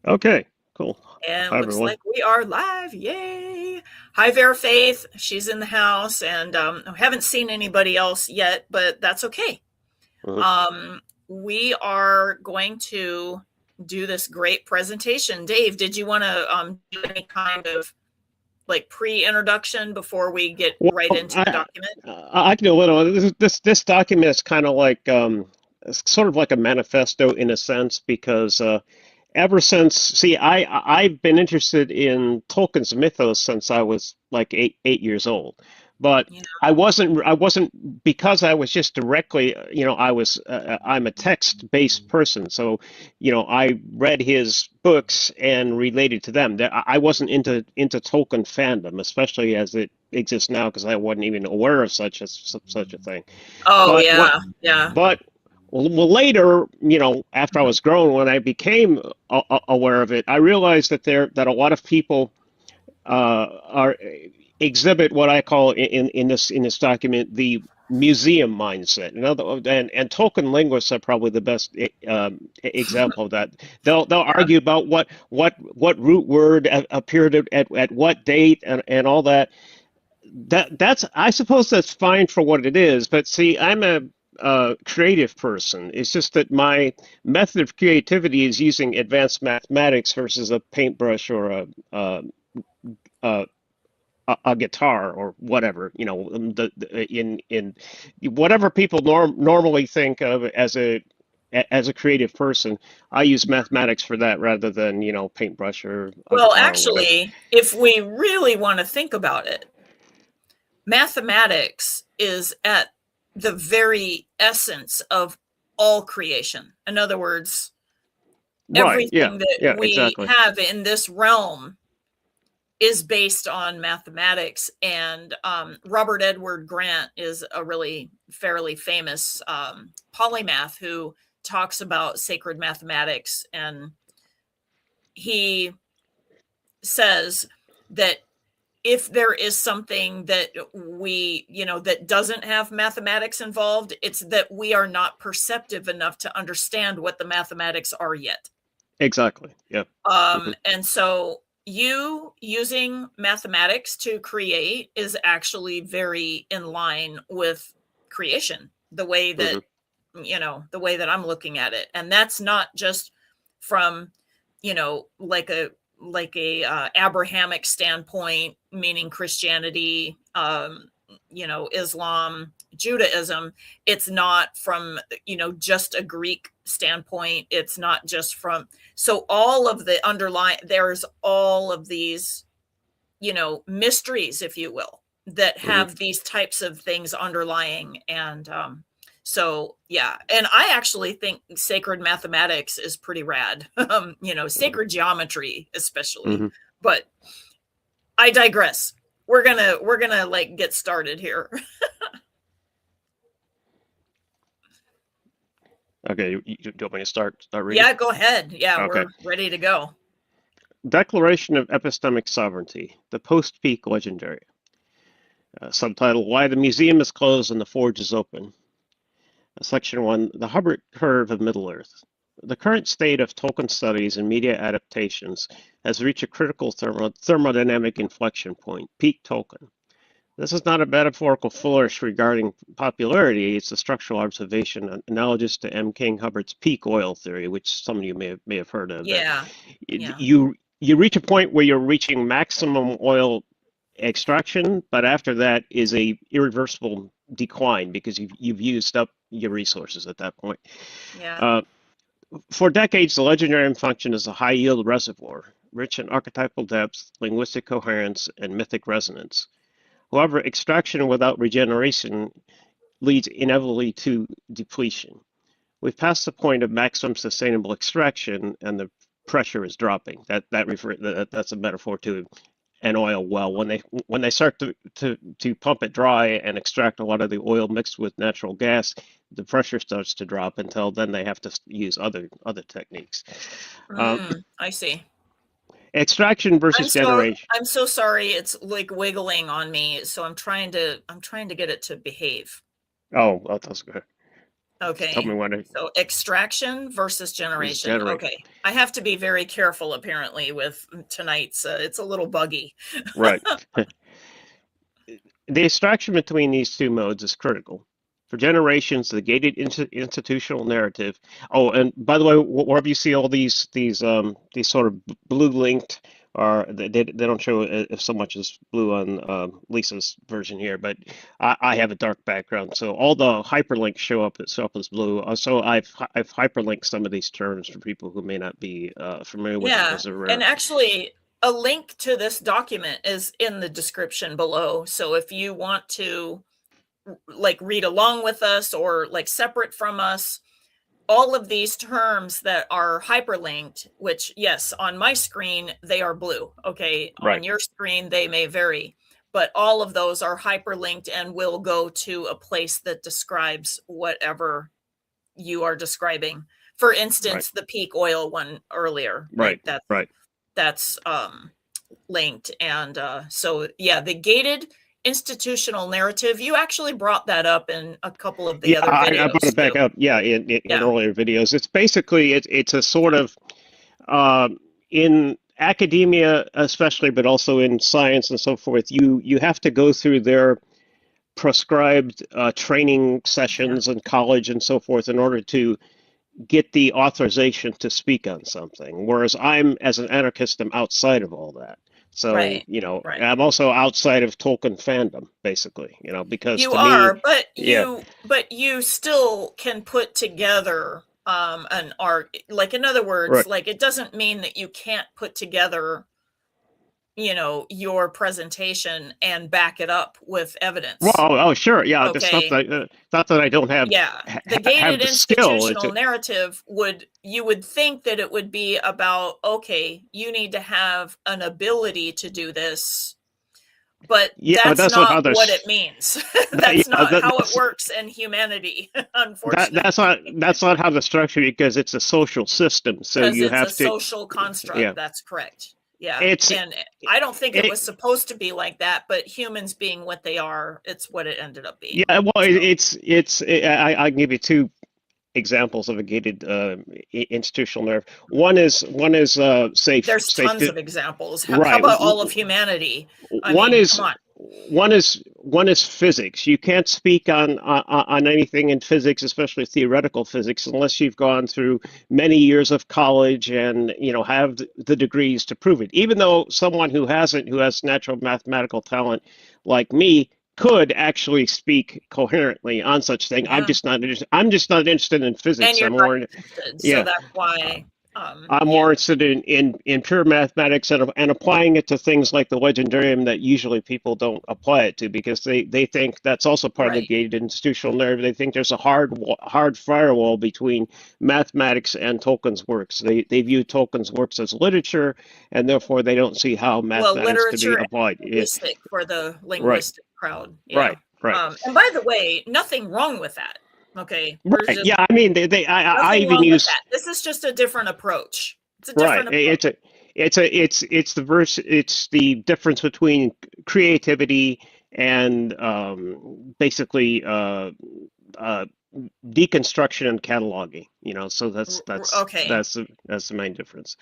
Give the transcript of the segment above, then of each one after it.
Okay, cool. And Hi, looks everyone. like we are live. Yay. Hi, Vera Faith. She's in the house, and I haven't seen anybody else yet, but that's okay. Mhm. Um, we are going to do this great presentation. Dave, did you want to do any kind of like pre-introduction before we get right Well, into the document? I can do a little. This document is kind of like it's sort of like a manifesto in a sense because ever since, see, I've been interested in Tolkien's mythos since I was like eight years old, but Yeah. I wasn't because I was just directly, I'm a text-based person, so I read his books and related to them. I wasn't into Tolkien fandom, especially as it exists now, because I wasn't even aware of such a thing. Oh, But what yeah. Yeah. but well, later, after I was grown, when I became aware of it, I realized that a lot of people are exhibit what I call in this document the museum mindset. And Tolkien linguists are probably the best example of that. They'll Yeah. argue about what root word appeared at what date and all that. That's I suppose that's fine for what it is, but see, I'm a creative person. It's just that my method of creativity is using advanced mathematics versus a paintbrush or a, a guitar or whatever. In whatever people normally think of as a creative person, I use mathematics for that rather than paintbrush or a Well, guitar or whatever. actually, if we really want to think about it, mathematics is at the very essence of all creation. In other words, Right? Yeah. everything that Yeah. we Exactly. have in this realm is based on mathematics. And Robert Edward Grant is a really fairly famous polymath who talks about sacred mathematics. And he says that if there is something that that doesn't have mathematics involved, it's that we are not perceptive enough to understand what the mathematics are yet. Exactly. Yeah. Hmm. And so you using mathematics to create is actually very in line with creation, Hmm. the way that I'm looking at it. And that's not just from, like a Abrahamic standpoint, meaning Christianity, Islam, Judaism. It's not from, just a Greek standpoint. It's not just from, so all of the underlying, there's all of these, mysteries, if you will, that Hmm. have these types of things underlying. And so, yeah. And I actually think sacred mathematics is pretty rad, Hmm. sacred geometry, especially. Hmm. But I digress. We're gonna like get started here. Okay. Do you want me to start reading? Yeah, go ahead. Yeah, Okay. we're ready to go. Declaration of Epistemic Sovereignty, the Post-Peak Legendarium. Subtitle: Why the Museum is Closed and the Forge is Open. Section 1: The Hubbard Curve of Middle-earth. The current state of Tolkien studies and media adaptations has reached a critical thermodynamic inflection point, peak Tolkien. This is not a metaphorical flourish regarding popularity, it's a structural observation analogous to M. King Hubbard's peak oil theory, which some of you may have heard of, that Yeah, yeah, you reach a point where you're reaching maximum oil extraction, but after that is a irreversible decline because you've used up your resources at that point. yeah. Uh, for decades, the legendarium functioned as a high-yield reservoir, rich in archetypal depth, linguistic coherence, and mythic resonance. However, extraction without regeneration leads inevitably to depletion. We've passed the point of maximum sustainable extraction, and the pressure is dropping. That's a metaphor to an oil well. When they start to pump it dry and extract a lot of the oil mixed with natural gas, the pressure starts to drop. Until then, they have to use other techniques. Um, I see. Extraction I'm versus so generation. I'm so sorry. It's like wiggling on me, so I'm trying to get it to behave. Oh, well, that's good. Tell me Okay. what it So extraction versus is generation. generate. Okay. I have to be very careful apparently with tonight's, it's a little buggy. Right. The extraction between these two modes is critical. For generations, the gated institutional narrative. Oh, and by the way, wherever you see all these sort of blue linked, or they don't show it so much as blue on Lisa's version here, but I have a dark background, so all the hyperlinks show up as blue. So I've hyperlinked some of these terms for people who may not be familiar with them Yeah. because they're rare. And actually, a link to this document is in the description below. So if you want to like read along with us or like separate from us, all of these terms that are hyperlinked, which yes, on my screen, they are blue. Okay. On Right. your screen, they may vary, but all of those are hyperlinked and will go to a place that describes whatever you are describing. For Right. instance, the peak oil one earlier, Right. like Right. that's linked. And so yeah, the gated institutional narrative, you actually brought that up in a couple of the Yeah, other I brought videos it back too. up. Yeah, in Yeah. earlier videos, it's basically it's a sort of in academia, especially, but also in science and so forth. You have to go through their prescribed training Yeah. sessions in college and so forth in order to get the authorization to speak on something. Whereas I'm, as an anarchist, I'm outside of all that. So, Right. Right. I'm also outside of Tolkien fandom, basically, because You to me, are, but yeah, you still can put together an art. Like in other words, right. like it doesn't mean that you can't put together, your presentation and back it up with Well, evidence. oh, sure, yeah. It's Okay. not that I don't Yeah. The have gated the skill. institutional narrative you would think that it would be about, okay, you need to have an ability to do this, but Yeah, but that's that's not not how what it means. That's yeah, not how it works in humanity, unfortunately, that's not how the structure, because it's a social system. So because you it's a have to, social construct. yeah. That's correct. Yeah. It's And I don't think it it, was supposed to be like that, but humans being what they are, it's what it ended up being. yeah. Well, So I can give you two examples of a gated institutional nerve. One is safe there's safe. tons of examples. How Right. about all of humanity? I One mean, is come on. one is physics. You can't speak on anything in physics, especially theoretical physics, unless you've gone through many years of college and have the degrees to prove it. Even though someone who has natural mathematical talent like me could actually speak coherently on such thing. I'm Yeah. just not I'm just not interested in And physics. you're I'm not more interested. So yeah. that's Uh, why, I'm yeah, more interested in pure mathematics and applying it to things like the Legendarium that usually people don't apply it to because they think that's also part of the right. gated institutional narrative. They think there's a hard firewall between mathematics and Tolkien's works. They view Tolkien's works as literature, and therefore they don't see how Well, mathematics could be literature applied. and Yeah, linguistic for the right, linguistic crowd. Yeah. right, right, And by the way, nothing wrong with that. Okay. There's right. just Yeah, I mean I nothing even wrong with use that. This is just a different approach. It's a right. different approach. It's the difference between creativity and basically uh, deconstruction and cataloging. So Okay. that's the main difference.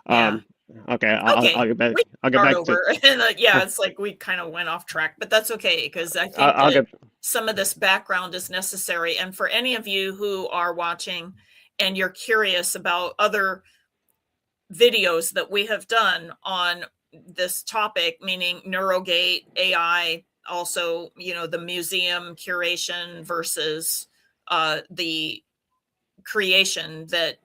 Yeah. Um, okay, Okay. We I'll get start back to over. And yeah, it's like we kind of went off track, but that's okay because I think I'll that get some of this background is necessary. And for any of you who are watching and you're curious about other videos that we have done on this topic, meaning NeuroGate AI, also, the museum curation versus the creation that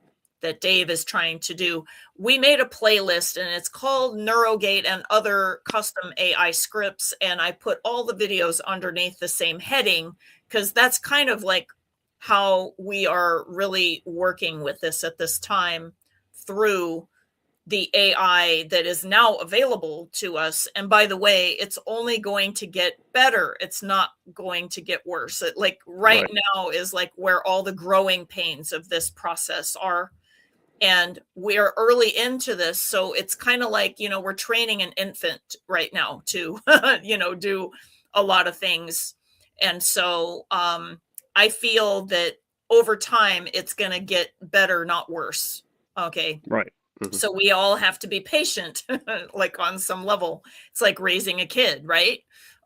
Dave is trying to do. We made a playlist and it's called NeuroGate and Other Custom AI Scripts. And I put all the videos underneath the same heading because that's kind of like how we are really working with this at this time through the AI that is now available to us. And by the way, it's only going to get better. It's not going to get worse. Like right right, now is like where all the growing pains of this process are. And we are early into this. So it's kind of like, we're training an infant right now to, do a lot of things. And so I feel that over time, it's going to get better, not worse. Okay. Right. Mm-hmm. So we all have to be patient, like on some level. It's like raising a kid, right?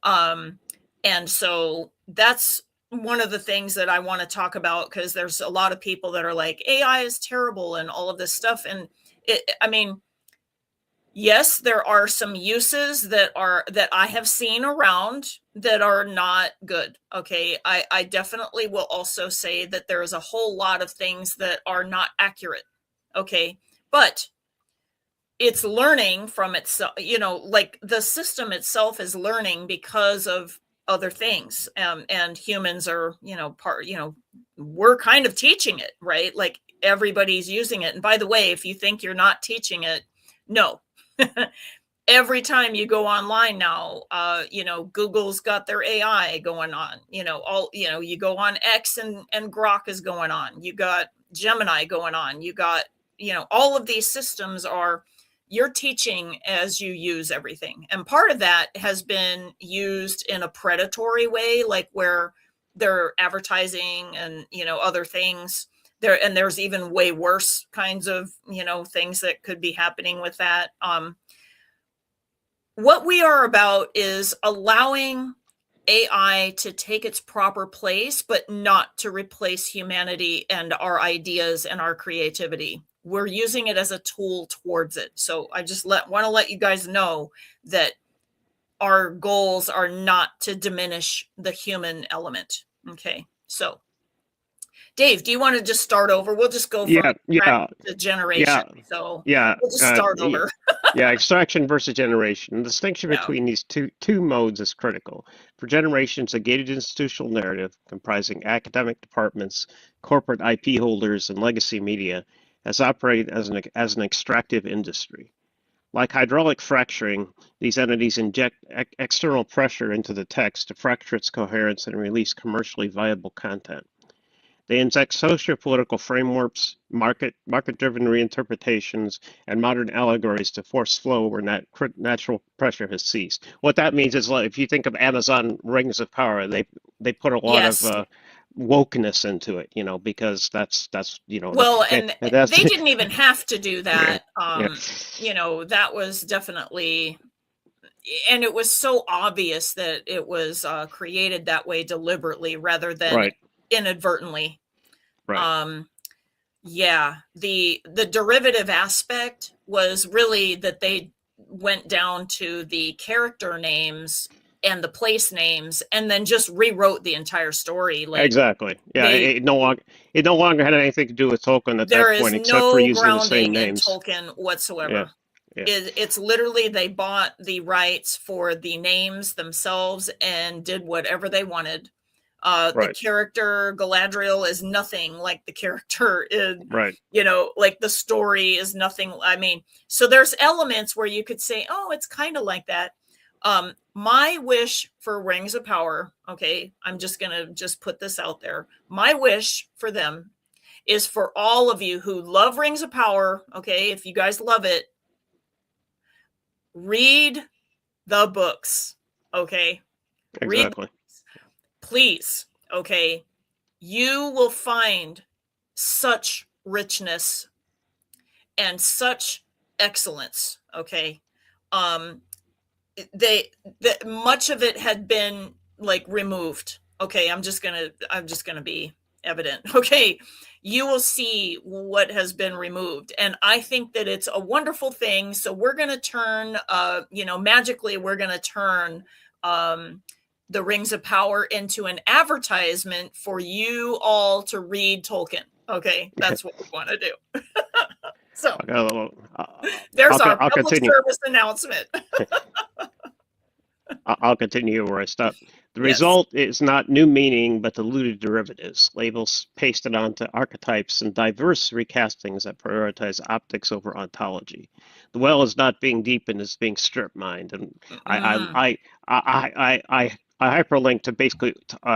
And so that's one of the things that I want to talk about, because there's a lot of people that are like, AI is terrible and all of this stuff. And I mean, yes, there are some uses that I have seen around that are not good. Okay. I definitely will also say that there is a whole lot of things that are not accurate. Okay. But it's learning from itself, like the system itself is learning because of other things. And humans are, we're kind of teaching it, right? Like everybody's using it. And by the way, if you think you're not teaching it, no. Every time you go online now, Google's got their AI going on, you go on X and Grok is going on. You got Gemini going on. You got, all of these systems you're teaching as you use everything. And part of that has been used in a predatory way, like where they're advertising and, other things there. And there's even way worse kinds of, things that could be happening with that. What we are about is allowing AI to take its proper place, but not to replace humanity and our ideas and our creativity. We're using it as a tool towards it. So I just want to let you guys know that our goals are not to diminish the human element. Okay. So Dave, do you want to just start over? We'll just go from to generation. So we'll just start over. Extraction versus generation. The distinction between these two modes is critical. For generations, a gated institutional narrative comprising academic departments, corporate IP holders, and legacy media has operated as an extractive industry. Like hydraulic fracturing, these entities inject external pressure into the text to fracture its coherence and release commercially viable content. They inject socio-political frameworks, market-driven reinterpretations, and modern allegories to force flow where natural pressure has ceased. What that means is, like, if you think of Amazon Rings of Power, they put a lot of wokeness into it, because that's well, and they didn't even have to do that. That was definitely, and it was so obvious that it was created that way deliberately rather than inadvertently. Right. The derivative aspect was really that they went down to the character names and the place names and then just rewrote the entire story. Like, exactly. Yeah, it no longer had anything to do with Tolkien at that point, except for using the same names. There is no grounding in Tolkien whatsoever. It's literally they bought the rights for the names themselves and did whatever they wanted. The character Galadriel is nothing like the character in, like the story is nothing. I mean, so there's elements where you could say, oh, it's kind of like that. My wish for Rings of Power, okay, I'm just going to put this out there. My wish for them is for all of you who love Rings of Power, okay, if you guys love it, read the books, okay? Exactly. Please, okay? You will find such richness and such excellence, okay? Much of it had been like removed. Okay, I'm just gonna be evident. Okay, you will see what has been removed, and I think that it's a wonderful thing. So we're gonna turn, magically, we're gonna turn the Rings of Power into an advertisement for you all to read Tolkien. Okay, that's what we want to do. So there's our public service announcement. I'll continue where I stopped. The result is not new meaning, but diluted derivatives, labels pasted onto archetypes and diverse recastings that prioritize optics over ontology. The well is not being deepened; it's being strip mined. And I hyperlink to basically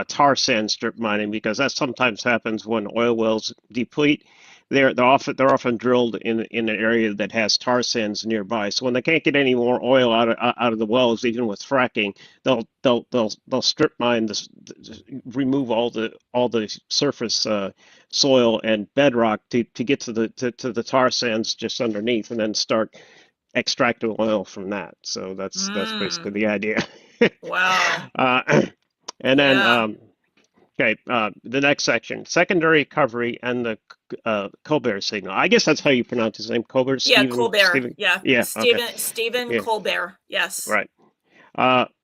tar sand strip mining because that sometimes happens when oil wells deplete. they're often drilled in an area that has tar sands nearby. So when they can't get any more oil out of the wells, even with fracking, they'll strip mine this, remove all the surface soil and bedrock to get to the tar sands just underneath, and then start extracting oil from that. So that's basically the idea. Wow. uh, and then Yeah. Okay, the next section, secondary recovery and the Colbert signal. I guess that's how you pronounce his name, Colbert, Yeah, Stephen, Colbert. Stephen. Yeah. Yeah, okay, Stephen yeah, Colbert. Yes. right.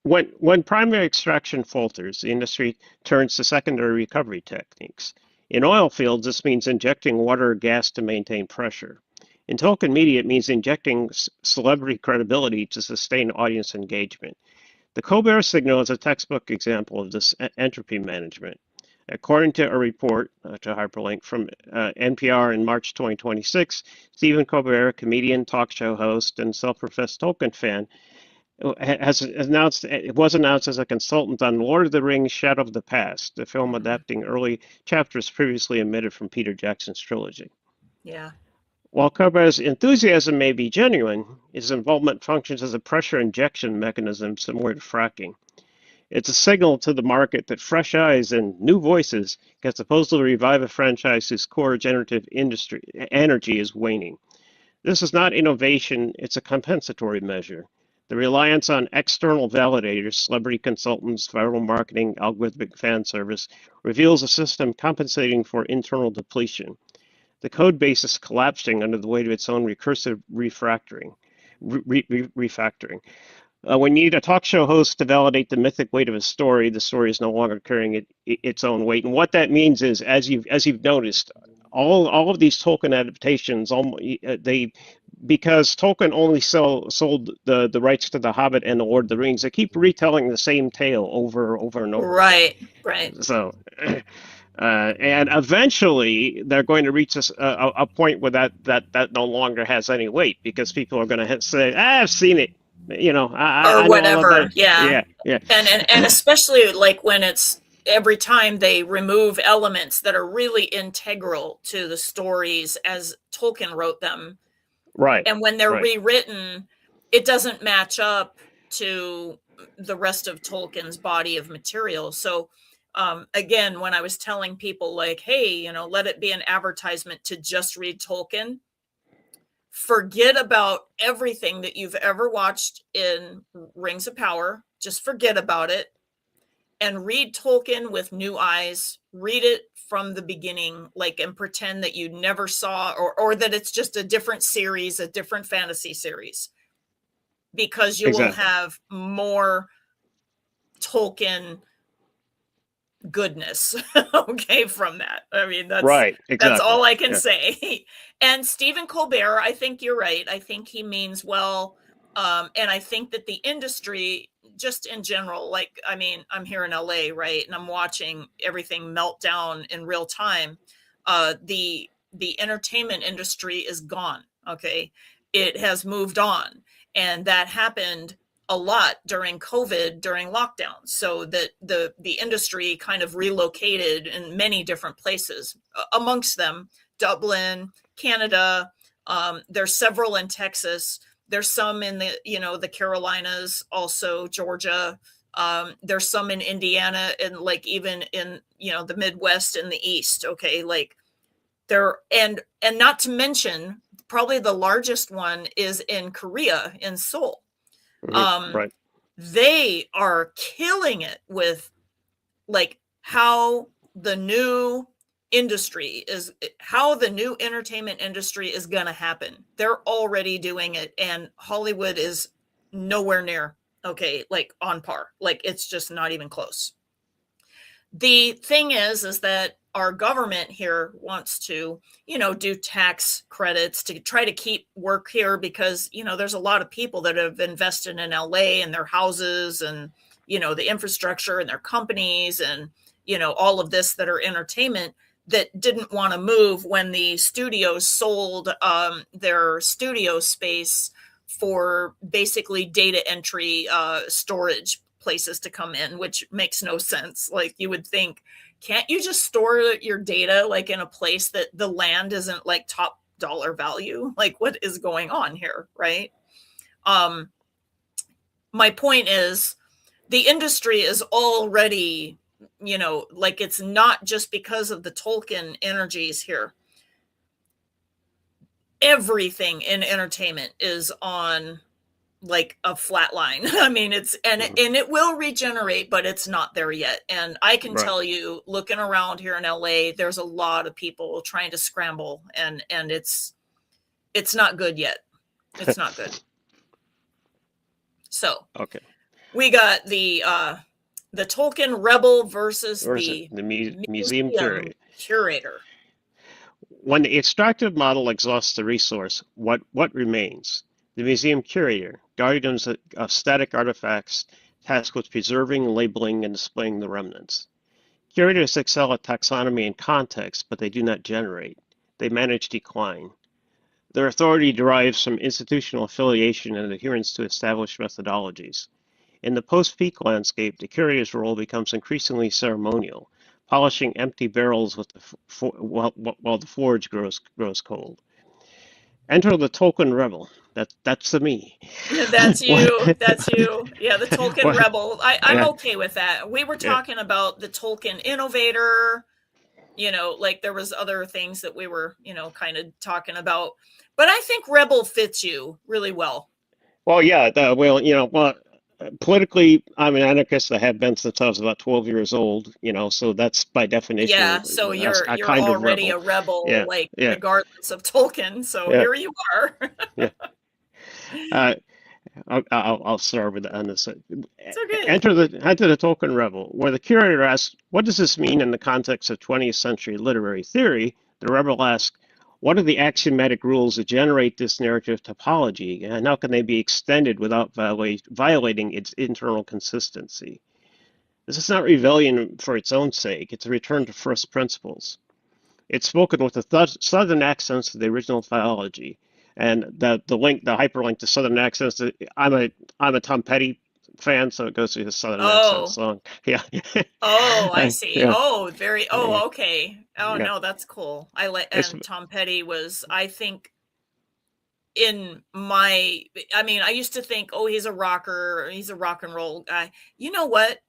When primary extraction falters, the industry turns to secondary recovery techniques. In oil fields, this means injecting water or gas to maintain pressure. In Tolkien media, it means injecting celebrity credibility to sustain audience engagement. The Colbert signal is a textbook example of this entropy management. According to a report, to hyperlink, from NPR in March 2026, Stephen Colbert, comedian, talk show host, and self-professed Tolkien fan, has announced it was announced as a consultant on Lord of the Rings: Shadow of the Past, the film adapting early chapters previously omitted from Peter Jackson's trilogy. Yeah. While Colbert's enthusiasm may be genuine, his involvement functions as a pressure injection mechanism similar to fracking. It's a signal to the market that fresh eyes and new voices can supposedly revive a franchise whose core generative industry energy is waning. This is not innovation, it's a compensatory measure. The reliance on external validators, celebrity consultants, viral marketing, algorithmic fan service, reveals a system compensating for internal depletion. The code base is collapsing under the weight of its own recursive refactoring. When you need a talk show host to validate the mythic weight of a story, the story is no longer carrying its own weight. And what that means is, as you've noticed, all of these Tolkien adaptations, they because Tolkien only sold the rights to The Hobbit and The Lord of the Rings, they keep retelling the same tale over and over again. Right. Right. So, and eventually they're going to reach a point where that no longer has any weight, because people are going to say, I've seen it. Or I know all of whatever. that. Yeah. Yeah, yeah, And especially like when it's every time they remove elements that are really integral to the stories as Tolkien wrote them, right, and when they're right. rewritten, it doesn't match up to the rest of Tolkien's body of material. So again, when I was telling people like, hey, let it be an advertisement to just read Tolkien, forget about everything that you've ever watched in Rings of Power. Just forget about it and read Tolkien with new eyes. Read it from the beginning, like, and pretend that you never saw, or that it's just a different series, a different fantasy series, because you will Exactly. have more Tolkien goodness okay from that. I mean, Right, that's exactly. all I can Yeah. say. And Stephen Colbert, I think you're right. I think he means well. And I think that the industry just in general, like, I mean, I'm here in LA, right, and I'm watching everything melt down in real time. The entertainment industry is gone. Okay, it has moved on, and that happened a lot during COVID, during lockdown, so that the industry kind of relocated in many different places, amongst them Dublin, Canada. There's several in Texas. There's some in the Carolinas, also Georgia. There's some in Indiana, and like even in the Midwest and the East. Okay, like there, and not to mention, probably the largest one is in Korea, in Seoul. um Right. they are killing it with like how the new entertainment industry is going to happen. They're already doing it, and Hollywood is nowhere near, okay, like on par. Like, it's just not even close. The thing is that our government here wants to, do tax credits to try to keep work here, because, there's a lot of people that have invested in LA and their houses and, the infrastructure and their companies and, all of this that are entertainment, that didn't want to move when the studios sold their studio space for basically data entry storage places to come in, which makes no sense. Like, you would think, can't you just store your data like in a place that the land isn't like top dollar value? Like, what is going on here, right? My point is, the industry is already, like, it's not just because of the Tolkien energies here. Everything in entertainment is on like a flat line. I mean, and it will regenerate, but it's not there yet. And I can tell you, looking around here in LA, there's a lot of people trying to scramble, and it's not good yet. It's not good. So okay, we got the Tolkien Rebel versus the museum curator. When the extractive model exhausts the resource, what remains? The museum curator, guardians of static artifacts, tasked with preserving, labeling, and displaying the remnants. Curators excel at taxonomy and context, but they do not generate. They manage decline. Their authority derives from institutional affiliation and adherence to established methodologies. In the post-peak landscape, the curator's role becomes increasingly ceremonial, polishing empty barrels while the forge grows cold. Enter the Tolkien Rebel. That's the me. That's you. That's you. Yeah, the Tolkien Rebel. I'm okay with that. We were talking about the Tolkien Innovator. Like there was other things that we were, kind of talking about. But I think Rebel fits you really well. Well, yeah. Politically, I'm an anarchist. I have been since I was about 12 years old, so that's by definition. Yeah, so you're already a rebel, regardless of Tolkien. So here you are. I'll start with on this. It's okay. Enter the Tolkien Rebel, where the curator asks, "What does this mean in the context of 20th century literary theory?" The rebel asks, "What are the axiomatic rules that generate this narrative topology, and how can they be extended without violating its internal consistency?" This is not rebellion for its own sake. It's a return to first principles. It's spoken with the southern accents of the original philology, and the hyperlink to southern accents. I'm a Tom Petty fan, so it goes to his southern accent song. Yeah. Oh, I see. Yeah. Okay. No, that's cool. And Tom Petty was, I think, I used to think, he's a rocker, he's a rock and roll guy. You know what?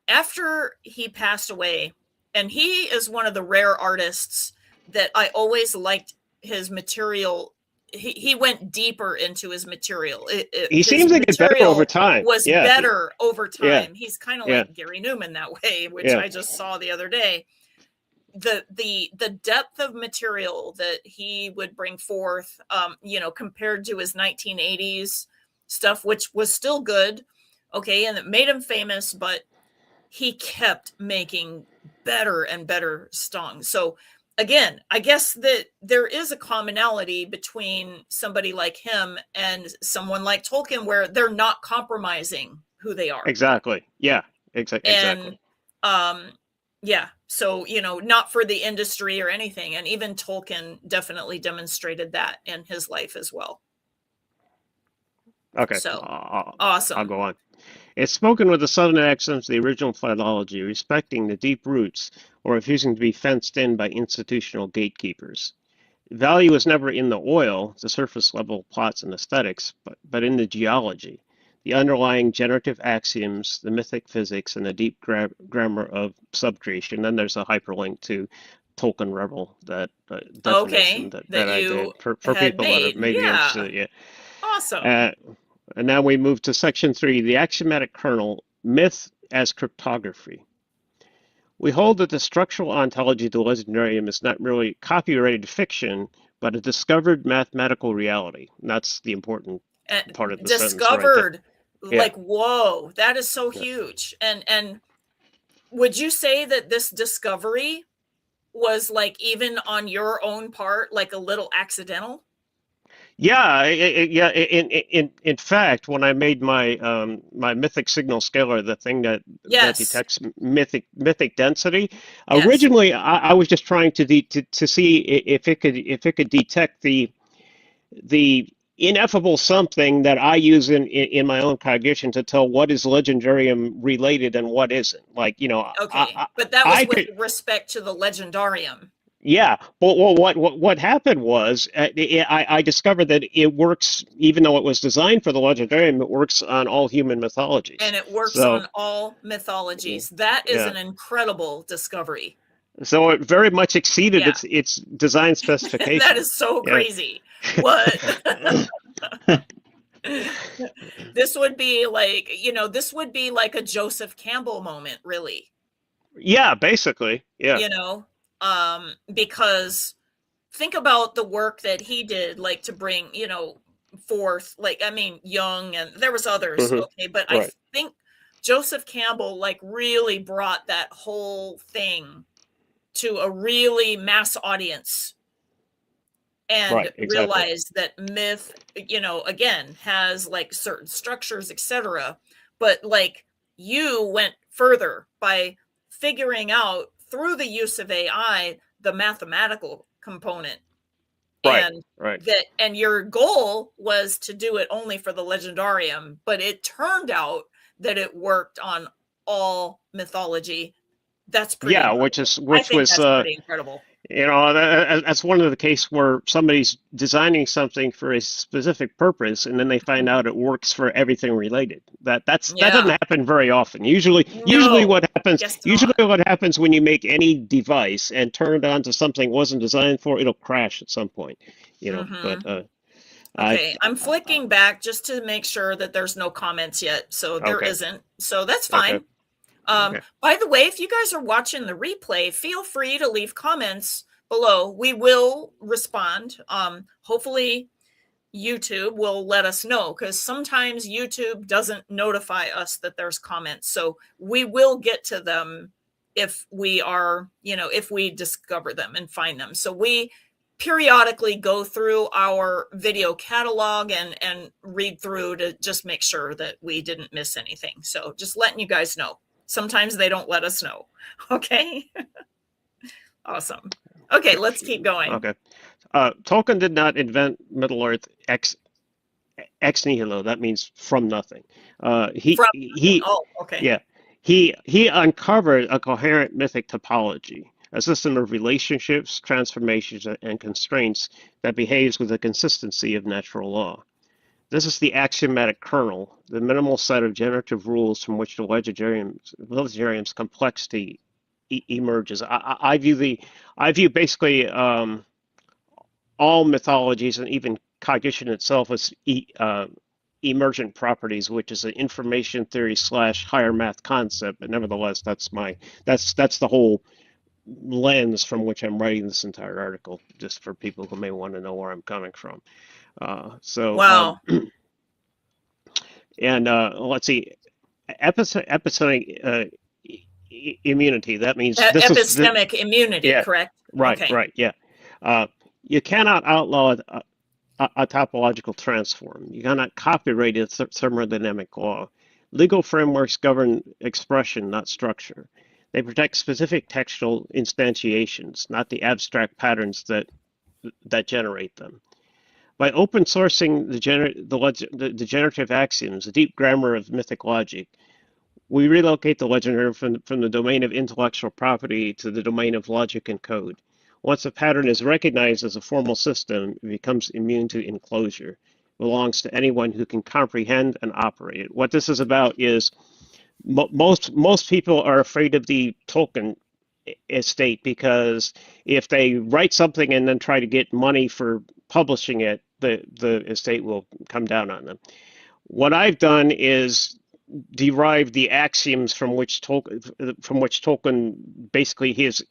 After he passed away, and he is one of the rare artists that I always liked his material. He went deeper into his material. He seems to get better over time. Was better over time. Yeah. He's kind of like Gary Newman that way, which I just saw the other day. The depth of material that he would bring forth, compared to his 1980s stuff, which was still good, and it made him famous, but he kept making better and better songs. So again, I guess that there is a commonality between somebody like him and someone like Tolkien, where they're not compromising who they are. Exactly. Yeah. Exactly. And, so, not for the industry or anything. And even Tolkien definitely demonstrated that in his life as well. Okay. So awesome. I'll go on. It's spoken with the southern accents of the original philology, respecting the deep roots or refusing to be fenced in by institutional gatekeepers. Value is never in the oil, the surface level plots and aesthetics, but in the geology, the underlying generative axioms, the mythic physics, and the deep grammar of subcreation. Then there's a hyperlink to Tolkien Rebel, that definition that I did for people that are maybe interested. Yeah. Awesome. And now we move to section 3, the axiomatic kernel, myth as cryptography. We hold that the structural ontology of the Legendarium is not merely copyrighted fiction, but a discovered mathematical reality. And that's the important part of the discovered, sentence. Right, whoa, that is so huge. And would you say that this discovery was even on your own part, a little accidental? Yeah, in fact, when I made my my Mythic signal scalar, the thing that detects mythic density, originally I was just trying to see if it could detect the ineffable something that I use in my own cognition to tell what is legendarium related and what isn't. Like, Okay, but that was I with could, respect to the Legendarium. yeah. But well, what happened was I discovered that it works, even though it was designed for the legendarium, it works on all human mythologies. And it works So on all mythologies. That is yeah. an incredible discovery. So it very much exceeded Yeah, its design that is specifications. so Yeah. crazy. What? This would be like, this would be like a Joseph Campbell moment, really. Yeah, basically. Yeah. You know, because think about the work that he did, like to bring, forth, like, I mean, Jung, and there was others, Hmm. okay, but I Right. think Joseph Campbell like really brought that whole thing to a really mass audience, and Right. Exactly. realized that myth, again, has like certain structures, etc. But like, you went further by figuring out through the use of AI the mathematical component, Right. and Right. your goal was to do it only for the Legendarium, but it turned out that it worked on all mythology. That's pretty Yeah, incredible. I which think was that's pretty incredible. that's one of the case where somebody's designing something for a specific purpose and then they find Mhm. out it works for everything related. That doesn't Yeah. happen very often. No, guess Usually not. what happens when you make any device and turn it on to something it wasn't designed for, it'll crash at some point. Hmm. But I Okay, I'm flicking back just to make sure that there's no comments yet. So there okay. isn't. So that's Okay. fine. Okay. By the way, if you guys are watching the replay, feel free to leave comments below. We will respond. Hopefully YouTube will let us know, because sometimes YouTube doesn't notify us that there's comments. So we will get to them if we are, if we discover them and find them. So we periodically go through our video catalog and read through to just make sure that we didn't miss anything. So just letting you guys know. Sometimes they don't let us know. Okay. Awesome. Okay, let's keep going. Okay. Tolkien did not invent Middle Earth ex nihilo. That means from nothing. From nothing. He Oh, okay. Yeah, he uncovered a coherent mythic topology, a system of relationships, transformations, and constraints that behaves with the consistency of natural law. This is the axiomatic kernel, the minimal set of generative rules from which the legendarium's complexity emerges. I view basically all mythologies and even cognition itself as emergent properties, which is an information theory slash higher math concept. But nevertheless, that's the whole lens from which I'm writing this entire article, just for people who may want to know where I'm coming from. Wow. And let's see, epistemic immunity. That means this is Epistemic immunity, yeah, correct? right, Okay. right, yeah. You cannot outlaw a topological transform. You cannot copyright a thermodynamic law. Legal frameworks govern expression, not structure. They protect specific textual instantiations, not the abstract patterns that generate them. By open sourcing the generative axioms, the deep grammar of mythic logic, we relocate the legendary from the domain of intellectual property to the domain of logic and code. Once a pattern is recognized as a formal system, it becomes immune to enclosure. It belongs to anyone who can comprehend and operate it. What this is about is most people are afraid of the Tolkien estate because if they write something and then try to get money for publishing it, the estate will come down on them. What I've done is derive the axioms from which Tolkien basically his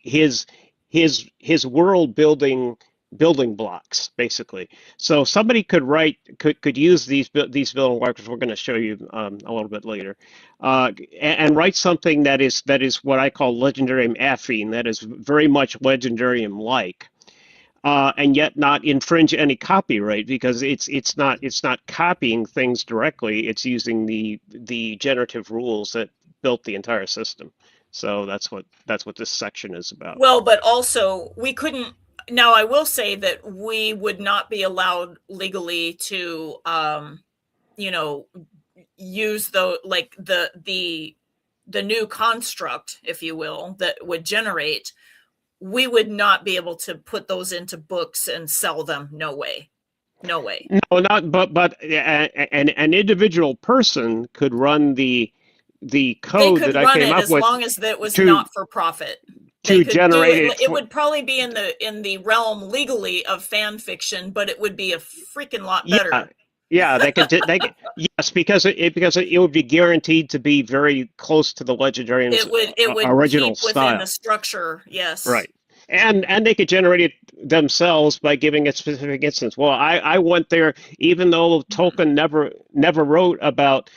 world building blocks basically. So somebody could use these building blocks, which we're going to show you a little bit later, and write something that is what I call legendarium affine, that is very much legendarium like. And yet not infringe any copyright because it's not copying things directly. It's using the generative rules that built the entire system. So that's what this section is about. Well, but also we couldn't. Now, I will say that we would not be allowed legally to, you know, use the new construct, if you will, that would generate. We would not be able to put those into books and sell them. No way. No way. No, not but an individual person could run the They code could that I run came it up as with long as that was to not for profit. They to could do generate it. it It for, would probably be in the realm legally of fan fiction, but it would be a freaking lot yeah. better. Yeah, yes, because it would be guaranteed to be very close to the Legendarium's It would original keep within the style. structure. Yes. Right. And they could generate it themselves by giving it specific instance. Well, I went there even though Mhm. Tolkien never wrote about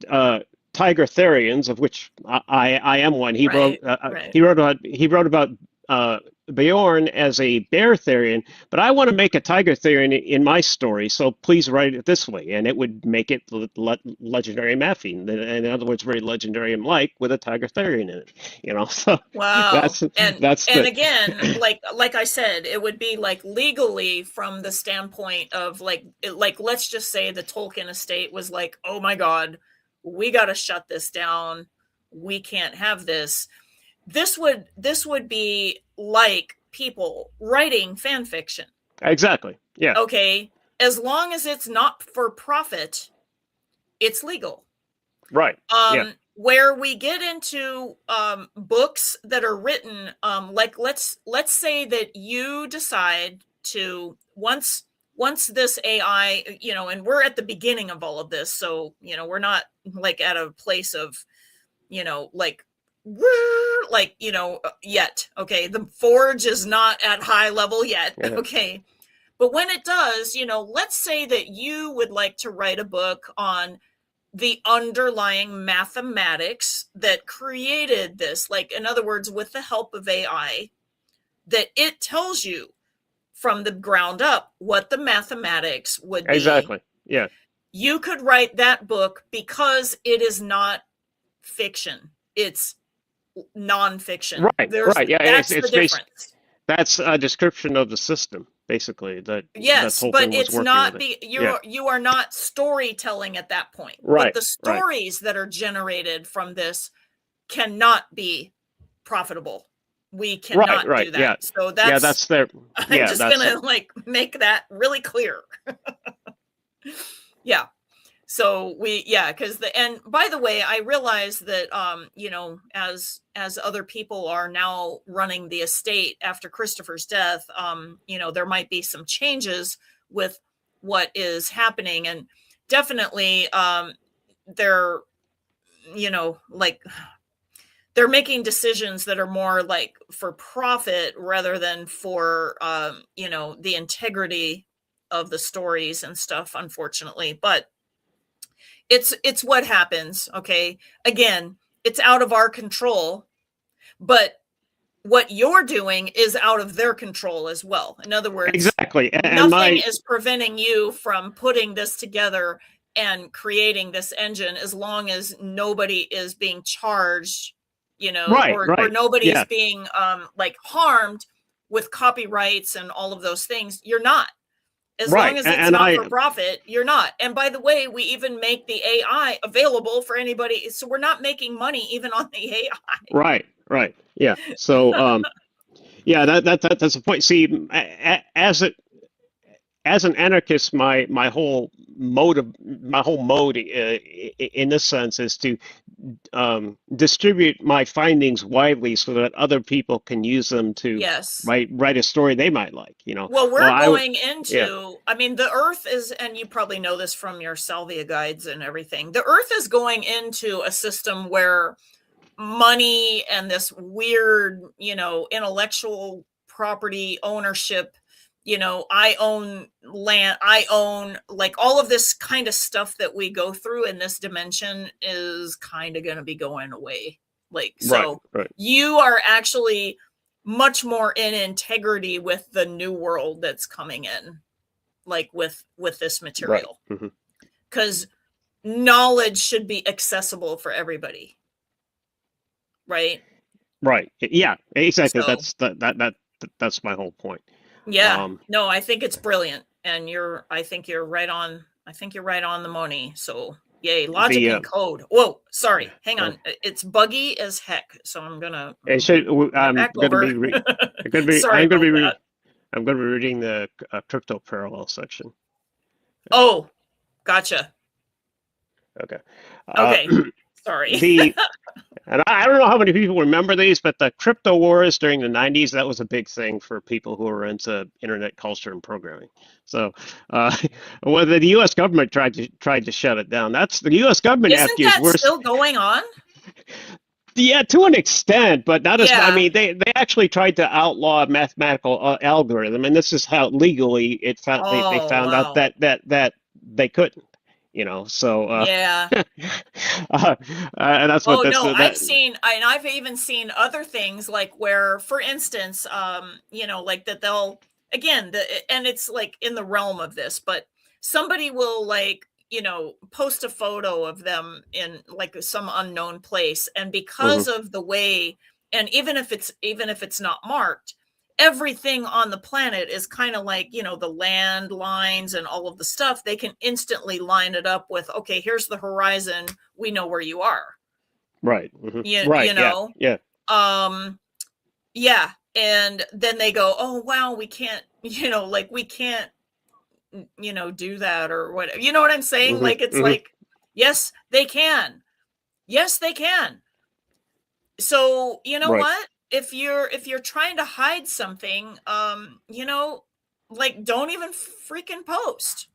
uh, tiger therians, of which I am one. Right. Right. He wrote about Beorn as a bear therian, but I want to make a tiger therian in my story, so please write it this way, and it would make it legendary mapping. In other words, very legendarium-like with a tiger therian in it. You know, so Wow. that's that's And the again, like I said, it would be like legally from the standpoint of like let's just say the Tolkien estate was like, "Oh my God, we got to shut this down. We can't have this." This would be like people writing fan fiction. exactly. Yeah. Okay, as long as it's not for profit, it's legal. Right. Yeah. Where we get into books that are written, like let's say that you decide to once this AI, and we're at the beginning of all of this, so we're not like at a place of like yet. Okay, the forge is not at high level yet. Yeah. Okay, but when it does, let's say that you would like to write a book on the underlying mathematics that created this, like in other words, with the help of AI, that it tells you from the ground up what the mathematics would be. Exactly. Yeah. You could write that book because it is not fiction, it's nonfiction. Right. Right. Yeah. That's the It's based. difference. That's a description of the system, basically, that Yes, but Tolkien was it's working with not it. Yeah. you are not storytelling at that point. But Right. the Right. stories that are generated from this cannot be profitable. We Right. cannot Right. do Yeah. that. So Yeah. that's That's their. I'm Yeah. just gonna make that really clear. Yeah. So because and by the way, I realize that as other people are now running the estate after Christopher's death, there might be some changes with what is happening, and definitely they're like they're making decisions that are more like for profit rather than for the integrity of the stories and stuff, unfortunately. But it's what happens. Okay, again, it's out of our control, but what you're doing is out of their control as well. In other words, Exactly. And nothing my. is preventing you from putting this together and creating this engine, as long as nobody is being charged, Right. or Right. nobody's Yeah. being like harmed with copyrights and all of those things. You're not. As long Right. as it's And not I. for profit, you're not. And by the way, we even make the AI available for anybody. So we're not making money even on the AI. Right. Right. Yeah. So yeah. That's the point. See, as an anarchist, my whole mode in this sense is to distribute my findings widely so that other people can use them to Yes. write a story they might like. Well, we're going Yeah. into, I mean, the Earth is, and you probably know this from your Salvia guides and everything, the Earth is going into a system where money and this weird, intellectual property ownership, I own land, I own, like, all of this kind of stuff that we go through in this dimension is kind of going to be going away. Like, so Right. you are actually much more in integrity with the new world that's coming in, like with this material, Right. because knowledge should be accessible for everybody, right? Right. Yeah. Exactly. So That's my whole point. Yeah. No, I think it's brilliant. And I think you're right on the money. So yay, logic and code. Whoa, sorry. Hang on. It's buggy as heck. So I'm gonna I'm back over. Sorry about that. I'm going to be reading the crypto parallel section. Oh, gotcha. Okay. Okay. Sorry. And I don't know how many people remember these, but the crypto wars during the 90s, that was a big thing for people who were into internet culture and programming. So whether the U.S. government tried to shut it down, that's the U.S. government Isn't after that still going on? Yeah, to an extent, but not as. I Yeah. mean, they actually tried to outlaw mathematical algorithm, and this is how legally they Oh, found out wow. that they couldn't. So Yeah. and that's what Oh that's no, that. I've even seen other things like where, for instance, like that they'll again, and it's like in the realm of this, but somebody will like, post a photo of them in like some unknown place, and Mhm. because of the way, and even if it's not marked, everything on the planet is kind of like, the land lines and all of the stuff, they can instantly line it up with, okay, here's the horizon, we know where you are. Right. Mhm. you, Right. you Yeah. know Yeah. um yeah, and then they go, oh wow, we can't, like we can't, do that or whatever, you know what I'm saying, Mhm. like it's Mhm. like, yes they can, yes they can. So you know Right. what, if you're trying to hide something, like don't even freaking post.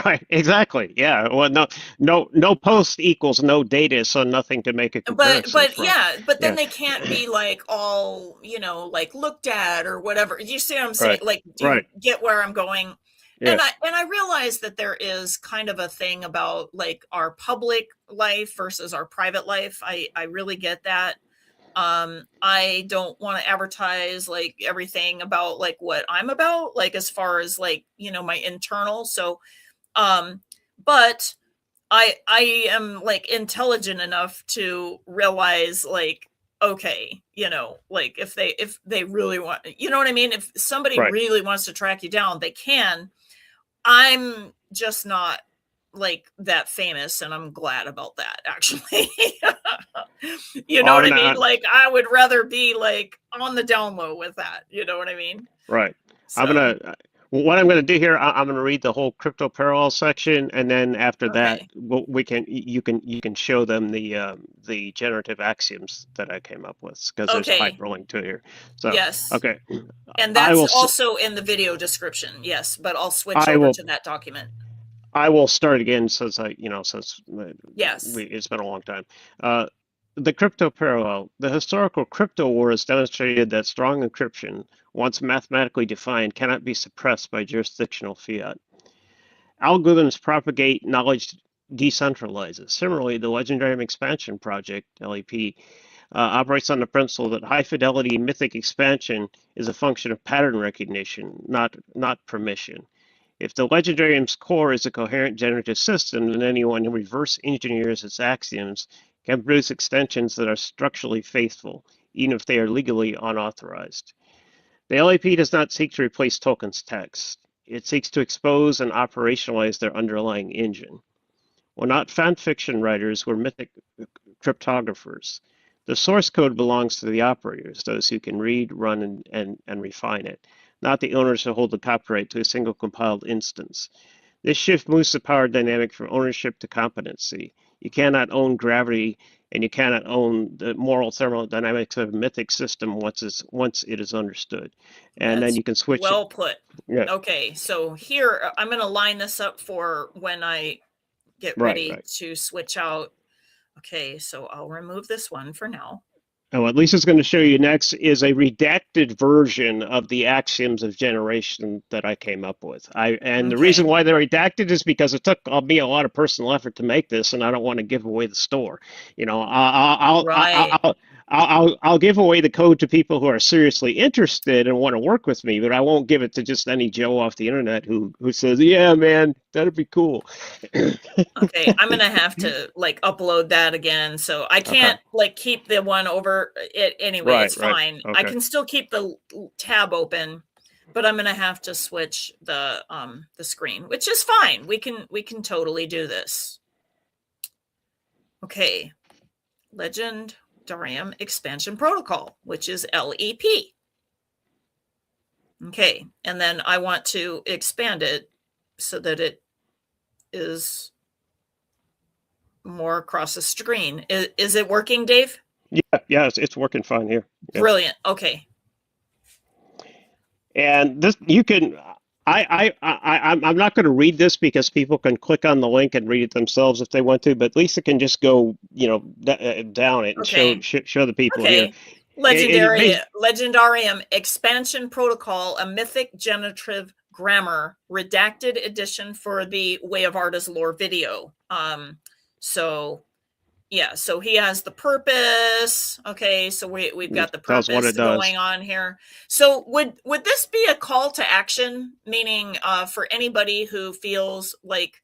Right. Exactly. Yeah. Well, no post equals no data, so nothing to make a comparison But from. yeah, but then Yeah. they can't be like all, like looked at or whatever. You see what I'm saying? Right. Like, do you Right. get where I'm going? Yeah. And I realize that there is kind of a thing about like our public life versus our private life. I really get that. I don't want to advertise like everything about like what I'm about, like as far as like, my internal. So um but I am like intelligent enough to realize like, okay, like if they really want, you know what I mean, if somebody Right. really wants to track you down, they can. I'm just not like that famous, and I'm glad about that actually. You know Well, what I mean, like I would rather be like on the down low with that, you know what I mean? right. I'm So gonna. What I'm gonna do here, I'm gonna read the whole crypto parallel section, and then after that, okay. we can you can show them the generative axioms that I came up with because there's a Okay. hyperlink to here. So, Yes. okay, And I that's will also in the video description. Yes, but I'll switch I over will to that document. I will start again since since Yes. it's been a long time. Uh, the crypto parallel. The historical crypto wars demonstrated that strong encryption, once mathematically defined, cannot be suppressed by jurisdictional fiat. Algorithms propagate knowledge decentralizes. Similarly, the Legendarium Expansion Project, LEP, operates on the principle that high fidelity mythic expansion is a function of pattern recognition, not permission. If the Legendarium's core is a coherent generative system, then anyone who reverse engineers its axioms can produce extensions that are structurally faithful, even if they are legally unauthorized. The LAP does not seek to replace Tolkien's text. It seeks to expose and operationalize their underlying engine. We're not fan fiction writers, we're mythic cryptographers. The source code belongs to the operators, those who can read, run, and refine it, not the owners who hold the copyright to a single compiled instance. This shift moves the power dynamic from ownership to competency. You cannot own gravity, and you cannot own the moral thermodynamics of a mythic system once it is understood. And then That's you can switch it. well put. Yeah, Okay, so here I'm going to line this up for when I get right, ready right. to switch out. Okay, so I'll remove this one for now. And what Lisa's going to show you next is a redacted version of the axioms of generation that I came up with. And the reason Okay. why they're redacted is because it took me a lot of personal effort to make this, and I don't want to give away the store. Right. I'll give away the code to people who are seriously interested and want to work with me, but I won't give it to just any Joe off the internet who says, "Yeah, man, that'd be cool." Okay, I'm gonna have to like upload that again. So I Okay. can't like keep the one over it anyway. Right, It's right. fine. I Okay. can still keep the tab open, but I'm going to have to switch the screen, which is fine. We can totally do this. Okay. Legendarium expansion protocol, which is LEP. Okay. And then I want to expand it so that it is more across the screen. Is it working, Dave? Yeah, it's working fine here. Yeah. Brilliant. Okay. And this, you can, I'm not going to read this because people can click on the link and read it themselves if they want to, but Lisa can just go, down it and show the people here. Legendarium expansion protocol, a Mythic generative grammar, redacted edition for the Way of Art as Lore video. So he has the purpose. Okay, so we've got the purpose going on here. So would this be a call to action, meaning for anybody who feels like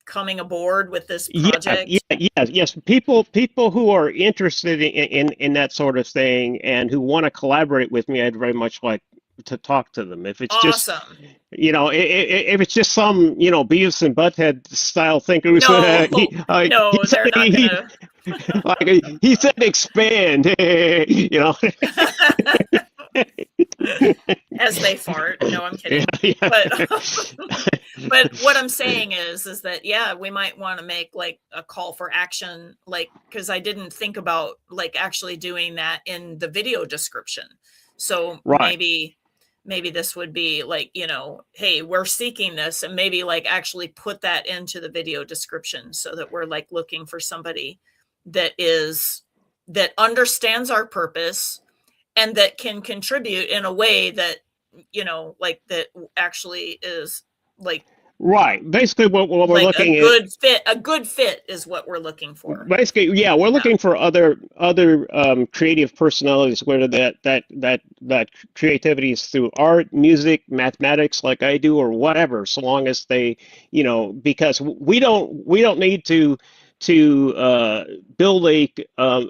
coming aboard with this project? Yes. People who are interested in that sort of thing and who want to collaborate with me, I'd very much like to talk to them. If it's awesome. Just, if it's just some, Beavis and Butthead style thinkers, they're not gonna. Like he said, expand, As they fart. No, I'm kidding. Yeah. But what I'm saying is that, we might want to make like a call for action, like, because I didn't think about like actually doing that in the video description. So maybe this would be like, hey, we're seeking this, and maybe like actually put that into the video description so that we're like looking for somebody that understands our purpose and that can contribute in a way that, like that actually is like. Right. Basically, what we're like looking at a good fit is what we're looking for. Basically, we're looking for other creative personalities, whether that creativity is through art, music, mathematics, like I do, or whatever. So long as they, because we don't need to build a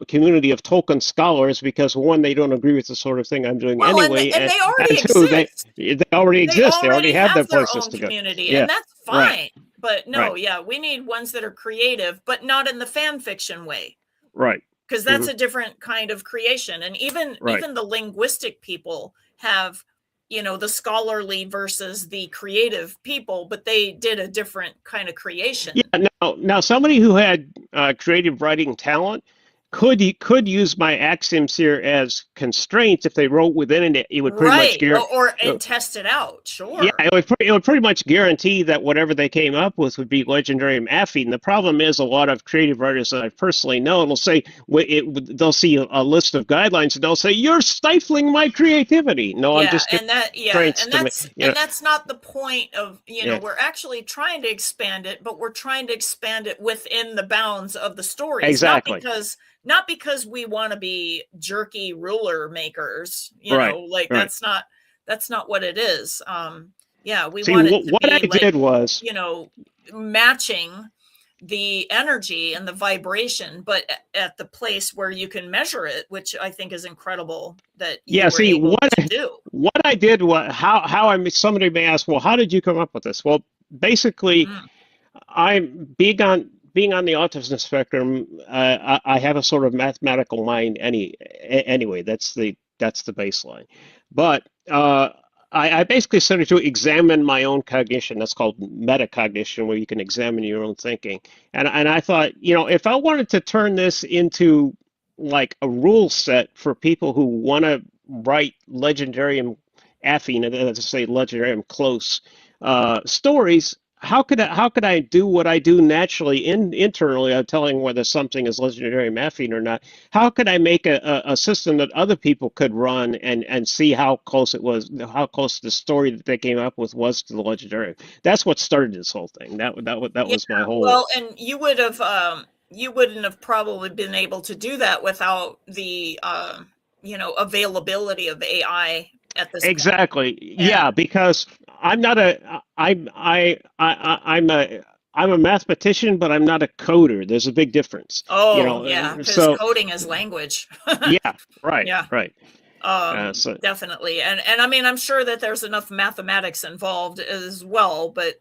community of Tolkien scholars, because one, they don't agree with the sort of thing I'm doing anyway, and they already exist. They already exist. They already have their places to go. Community, and that's fine. Right. But no, we need ones that are creative, but not in the fan fiction way. Right. Because that's a different kind of creation, and even the linguistic people have, the scholarly versus the creative people, but they did a different kind of creation. Yeah. Now somebody who had creative writing talent could use my axioms here as constraints. If they wrote within it, it would pretty much and test it out. Sure. Yeah, it would pretty much guarantee that whatever they came up with would be Legendarium affine. The problem is a lot of creative writers that I personally know will say they'll see a list of guidelines and they'll say, "You're stifling my creativity." No, I'm just that's not the point of We're actually trying to expand it, but we're trying to expand it within the bounds of the story. Exactly. Not because we want to be jerky ruler makers, that's not what it is. We wanted to be matching the energy and the vibration, but at the place where you can measure it, which I think is incredible that you were able to do. What I did was somebody may ask, well, how did you come up with this? Well, basically, I'm being on the autism spectrum, I have a sort of mathematical mind anyway. That's the baseline. But I basically started to examine my own cognition. That's called metacognition, where you can examine your own thinking. And I thought, if I wanted to turn this into like a rule set for people who want to write Legendarium affine, let's say Legendarium close stories, how could I do what I do naturally internally of telling whether something is Legendarium affine or not? How could I make a system that other people could run and see how close it was, how close the story that they came up with was to the Legendarium? That's what started this whole thing. That was my whole. Well, and you wouldn't have probably been able to do that without the availability of AI at this exactly point. Yeah, because I'm a mathematician, but I'm not a coder. There's a big difference. Because coding is language. Right. So Definitely. And I mean, I'm sure that there's enough mathematics involved as well, but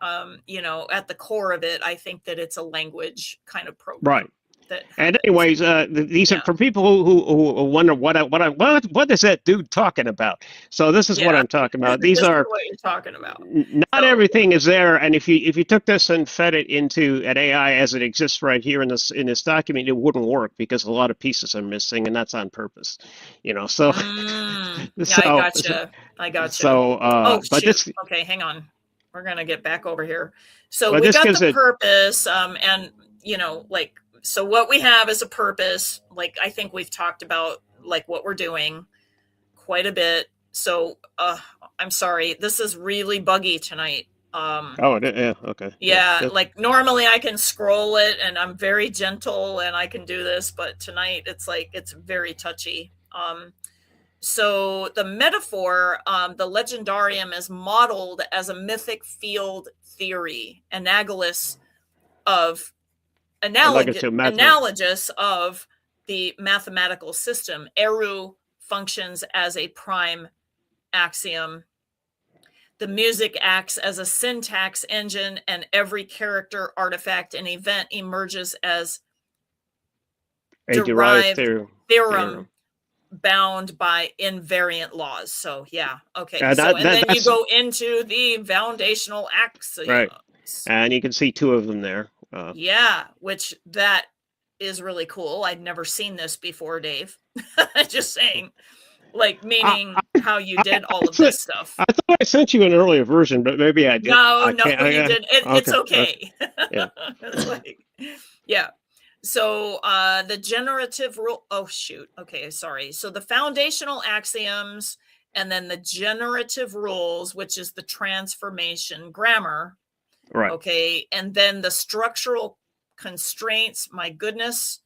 you know, at the core of it, I think that it's a language kind of program right. that And happens. anyways, these are Yeah. for people who wonder what is that dude talking about. So this is what Yeah. I'm talking about. This These is are what you're talking about. not So, everything is there, and if you took this and fed it into an AI as it exists right here in this document, it wouldn't work because a lot of pieces are missing, and that's on purpose. So I so gotcha. I gotcha. so Oh, but shoot. this Okay, hang on. We're going to get back over here. So but we this got gives the it purpose, and, you know, like, so what we have is a purpose. Like, I think we've talked about, like, what we're doing quite a bit. So, I'm sorry. This is really buggy tonight. yeah, okay, yeah, Yeah, good. like normally I can scroll it and I'm very gentle and I can do this, but tonight it's like it's very touchy. So the metaphor, the legendarium is modeled as a mythic field theory, of I like it to mathematics. analogous of the mathematical system. Eru functions as a prime axiom. The music acts as a syntax engine, and every character, artifact, and event emerges as A derived derived theorem. theorem bound by invariant laws. So, yeah. Okay. So, That and then you that's go into the foundational right, axioms. and you can see two of them there. Yeah, which that is really cool. I'd never seen this before, Dave. Just saying, like, I, meaning how you I, did all of I, this stuff. I thought I sent you an earlier version, but maybe I didn't. No, I no, can't. you didn't. It's Okay, okay, okay. yeah. It's like, yeah. So the generative rule. Oh shoot. Okay, sorry. So the foundational axioms, and then the generative rules, which is the transformation grammar. Right. Okay, and then the structural constraints. My goodness.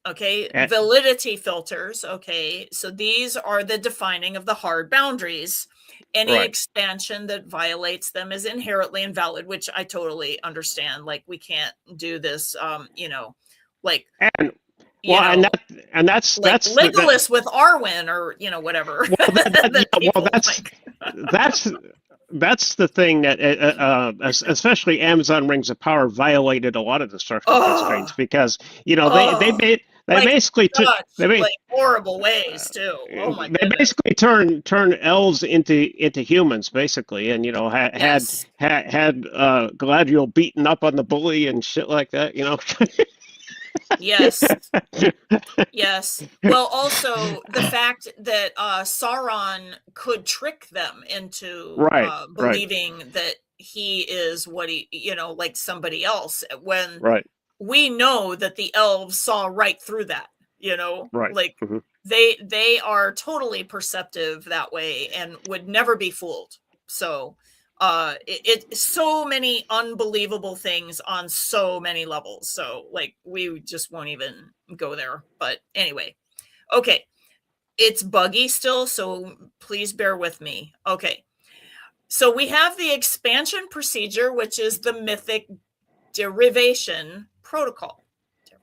Okay, And, validity filters. Okay, so these are the defining of the hard boundaries. Any right. expansion that violates them is inherently invalid, which I totally understand. Like, we can't do this, like, And you well, know, like that's Legolas with Arwen, or, whatever well that that yeah well people like. that's that's the thing that especially Amazon Rings of Power violated a lot of the structural constraints Oh, because oh, they like basically such they made like horrible ways too. Oh my they goodness. basically turn elves into humans basically, and Yes. had Galadriel beaten up on the bully and shit like that. Yes. Yes. Well, also the fact that Sauron could trick them into Right, right, believing that he is what he, like somebody else, when right, we know that the elves saw right through that, right. like Hmm. they are totally perceptive that way and would never be fooled. So it so many unbelievable things on so many levels. So, like, we just won't even go there. But anyway, okay, it's buggy still, so please bear with me. Okay, so we have the expansion procedure, which is the Mythic derivation protocol.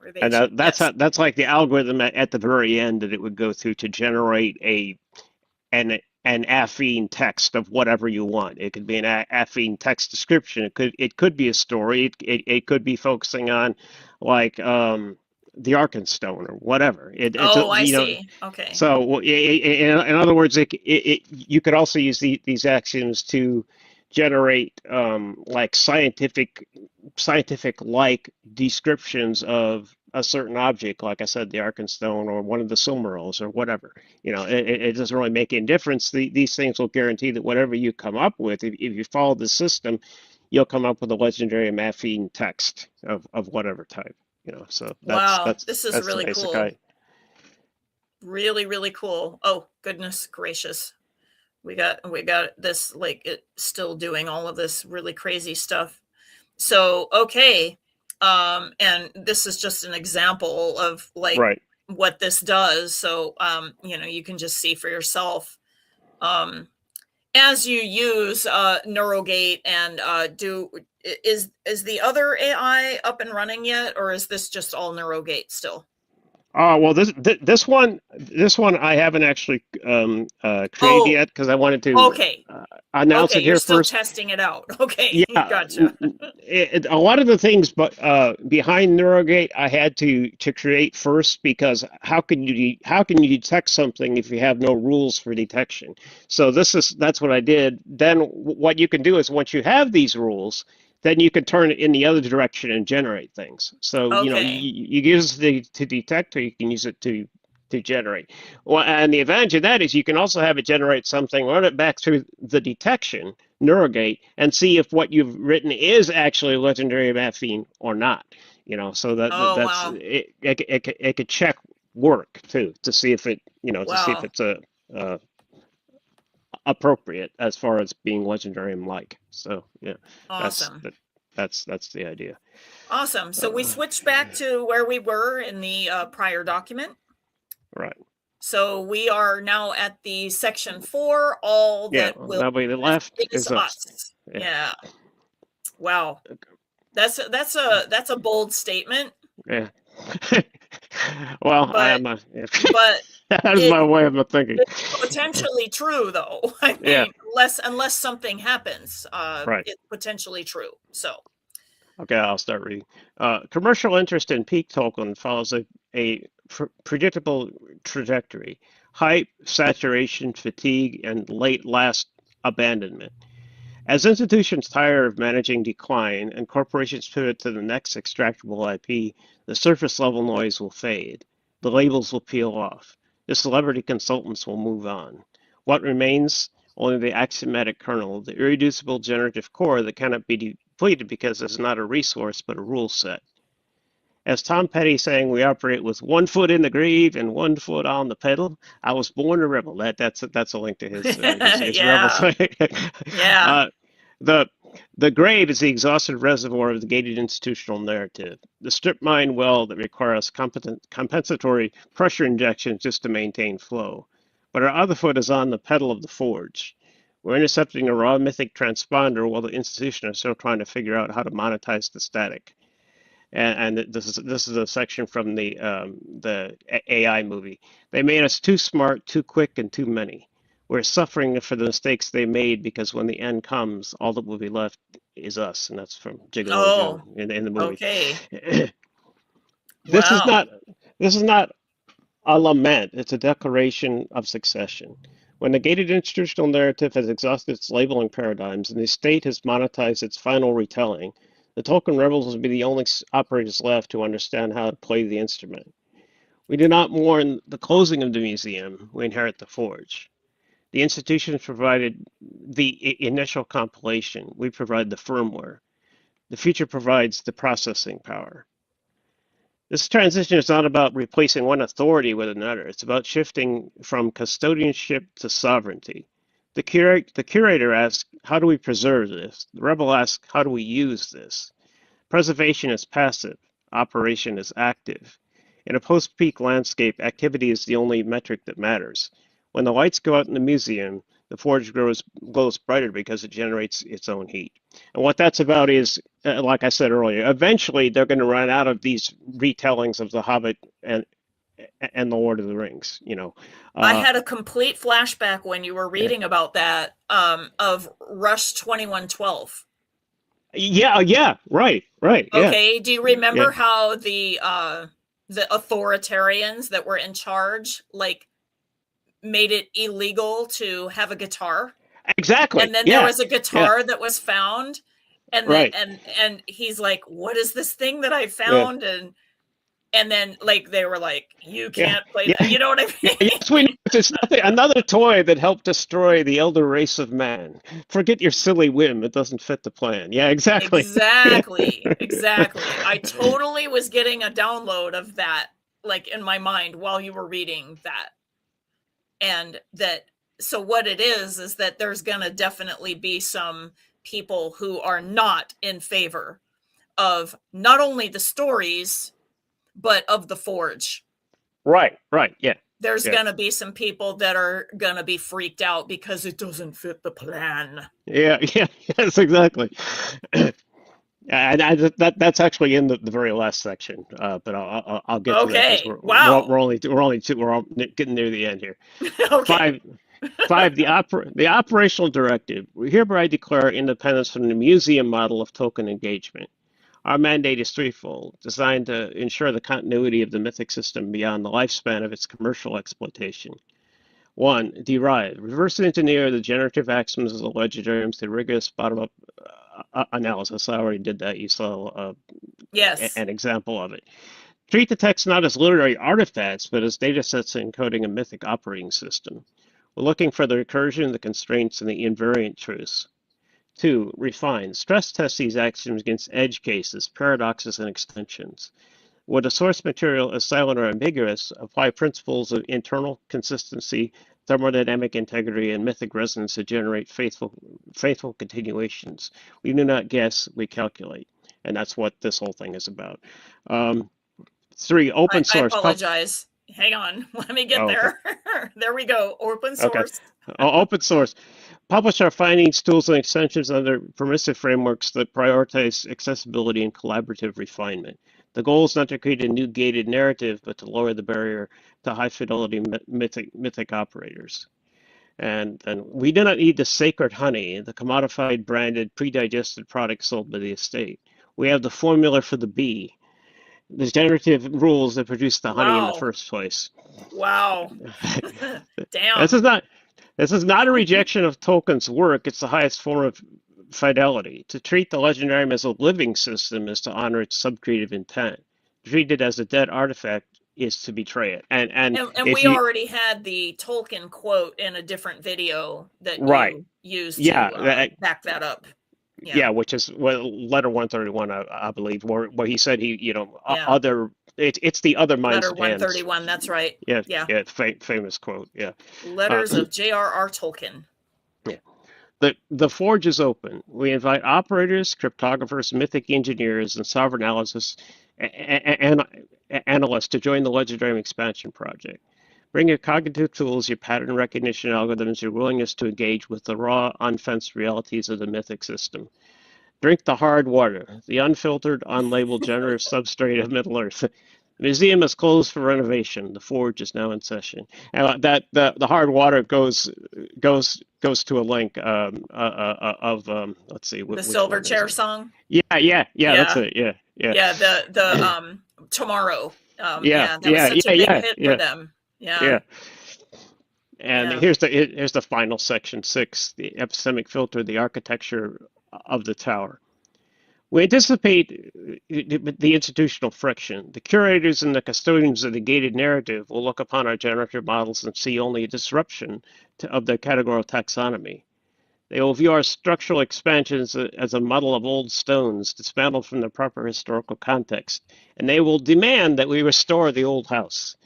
And Derivation, yes. that's like the algorithm at the very end that it would go through to generate an affine text of whatever you want. It could be an affine text description. It could be a story. It could be focusing on like the Arkenstone or whatever. It's Oh, I see. Okay. so in other words, you could also use these axioms to generate like scientific like descriptions of a certain object, like I said, the Arkenstone or one of the Silmarils or whatever. It doesn't really make any difference. These things will guarantee that whatever you come up with, if you follow the system, you'll come up with a legendary mapping text of whatever type. So Wow, this is that's the really basic cool. idea. Really, really cool. Oh, goodness gracious. We got this, like, it still doing all of this really crazy stuff. So, okay. And this is just an example of, like, Right. what this does. So, you can just see for yourself. As you use NeuroGate and is the other AI up and running yet, or is this just all NeuroGate still? Oh well, this one I haven't actually created Oh, yet because I wanted to okay. announce Okay, it you're here still first. testing it out. Okay, Yeah, gotcha. a lot of the things, but behind NeuroGate, I had to create first because how can you detect something if you have no rules for detection? So that's what I did. Then what you can do is once you have these rules, then you can turn it in the other direction and generate things. So Okay. you use it to detect, or you can use it to generate. Well, and the advantage of that is you can also have it generate something, run it back through the detection NeuroGate and see if what you've written is actually legendary matheme or not. So Oh, that's wow. it. It could check work too to see if Wow. it's a appropriate as far as being legendarium like. So yeah, that's Awesome. that, that's the idea. Awesome. So we Uh, switched back to where we were in the prior document. right. So we are now at the section 4, all Yeah. that will That way the exist left is is us. us. Yeah. Yeah. Wow. That's a bold statement, Yeah. Well, but yeah. but That is it my way of thinking. it's potentially true though. I Yeah. mean, unless something happens, Right. it's potentially true. So, Okay, I'll start reading. Commercial interest in peak Tolkien follows a predictable trajectory: hype, saturation, fatigue, and late last abandonment. As institutions tire of managing decline and corporations pivot to the next extractable IP, the surface level noise will fade. The labels will peel off. The celebrity consultants will move on. What remains? Only the axiomatic kernel, the irreducible generative core that cannot be depleted because it's not a resource but a rule set. As Tom Petty sang, we operate with one foot in the grave and one foot on the pedal. I was born a rebel. That's a link to his rebel yeah. song. Yeah. uh, the the grave is the exhausted reservoir of the gated institutional narrative, the strip mine well that requires compensatory pressure injections just to maintain flow. But our other foot is on the pedal of the forge. We're intercepting a raw mythic transponder while the institution is still trying to figure out how to monetize the static. And this is a section from the AI movie. They made us too smart, too quick, and too many. We're suffering for the mistakes they made because when the end comes, all that will be left is us, and that's from Gigolo Joe Oh, in the movie. okay. This is Wow. not this is not a lament. It's a declaration of succession. When the gated institutional narrative has exhausted its labeling paradigms and the state has monetized its final retelling, the Tolkien rebels will be the only operators left who understand how to play the instrument. We do not mourn the closing of the museum, we inherit the forge. The institutions provided the initial compilation, we provide the firmware. The future provides the processing power. This transition is not about replacing one authority with another. It's about shifting from custodianship to sovereignty. The curator asks, how do we preserve this? The rebel asks, how do we use this? Preservation is passive. Operation is active. In a post-peak landscape, activity is the only metric that matters. When the lights go out in the museum, the forge glows brighter because it generates its own heat. And what that's about is, like I said earlier, eventually they're going to run out of these retellings of The Hobbit and The Lord of the Rings. I Uh, had a complete flashback when you were yeah, reading about that, of Rush 2112. yeah, right, yeah, Okay, do you yeah, remember how the authoritarians that were in charge like made it illegal to have a guitar? exactly, And then there yeah, was a yeah, guitar that was found, and right, he's like, "What is this thing that I yeah, found?" And then like they were like, "You yeah, can't play that." yeah. You know what I Yes, we know mean? it's nothing, another toy that helped destroy the elder race of man. Forget your silly whim; it doesn't fit the plan. Yeah, exactly. Yeah. Exactly. Exactly. I totally was getting a download of that like in my mind while you were reading that. And that, so what it is that there's going to definitely be some people who are not in favor of not only the stories but of the forge. Right. Yeah, There's yeah, going to be some people that are going to be freaked out because it doesn't fit the plan. yeah. Yes, exactly. That's actually in the very last section, but I'll get to that because Okay. we're we're, Wow. we're only we're only two, we're all getting near the end here. Okay. Five, the operational directive. We hereby declare independence from the museum model of token engagement. Our mandate is threefold, designed to ensure the continuity of the Mythic system beyond the lifespan of its commercial exploitation. One, derive. Reverse engineer the generative axioms of the legendariums through rigorous bottom-up analysis. I already did that. You saw Yes. an example of it. Treat the text not as literary artifacts, but as datasets encoding a Mythic operating system. We're looking for the recursion, the constraints, and the invariant truths. Two, refine. Stress test these axioms against edge cases, paradoxes, and extensions. Where the source material is silent or ambiguous, apply principles of internal consistency, thermodynamic integrity, and mythic resonance to generate faithful continuations. We do not guess, we calculate. And that's what this whole thing is about. Um, Three, open I source. apologize. Hang on. Let me get Oh, okay. there. There we go. Open Okay. source. Open source. Publish our findings, tools, and extensions under permissive frameworks that prioritize accessibility and collaborative refinement. The goal is not to create a new gated narrative, but to lower the barrier to high fidelity mythic operators. And we do not need the sacred honey, the commodified, branded, pre-digested product sold by the estate. We have the formula for the bee, the generative rules that produce the honey in the Wow. first place. Wow. This Damn. is not this is not a rejection of Tolkien's work. It's the highest form of fidelity. To treat the Legendarium as a living system is to honor its subcreative intent. To treat it as a dead artifact is to betray it. And And if we you already had the Tolkien quote in a different video that right, you used to yeah, back that up. Yeah. yeah, which is letter 131, I believe, where he said Yeah. other it's the other minds Letter and hands. 131. That's right. Yeah, Yeah. yeah, famous quote. Yeah. Letters of J.R.R. Tolkien. Yeah. The forge is open. We invite operators, cryptographers, mythic engineers, and sovereign analysts to join the Legendarium expansion project. Bring your cognitive tools, your pattern recognition algorithms, your willingness to engage with the raw, unfenced realities of the mythic system. Drink the hard water, the unfiltered, unlabeled, generative substrate of Middle Earth. The museum is closed for renovation. The forge is now in session. And the hard water goes to a link of let's see The which Silver one is Chair it? song. Yeah, that's Yeah. it. Yeah. Yeah. The Tomorrow. Yeah, Yeah. That was yeah, such a yeah, big yeah, hit for yeah, them. Yeah. yeah. And Yeah. here's the final section 6, the epistemic filter, the architecture of the tower. We anticipate the institutional friction. The curators and the custodians of the gated narrative will look upon our generative models and see only a disruption of their categorical taxonomy. They will view our structural expansions as a muddle of old stones dismantled from their proper historical context, and they will demand that we restore the old house.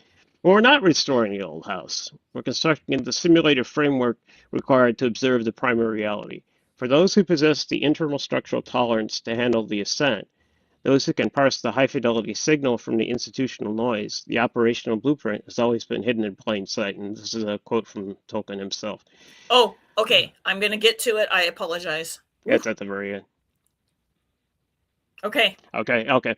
Well, we're not restoring the old house. We're constructing the simulated framework required to observe the primary reality. For those who possess the internal structural tolerance to handle the ascent, those who can parse the high fidelity signal from the institutional noise, the operational blueprint has always been hidden in plain sight. And this is a quote from Tolkien himself. Oh, okay. I'm going to get to it. I apologize. It's at the very end. Okay. Okay.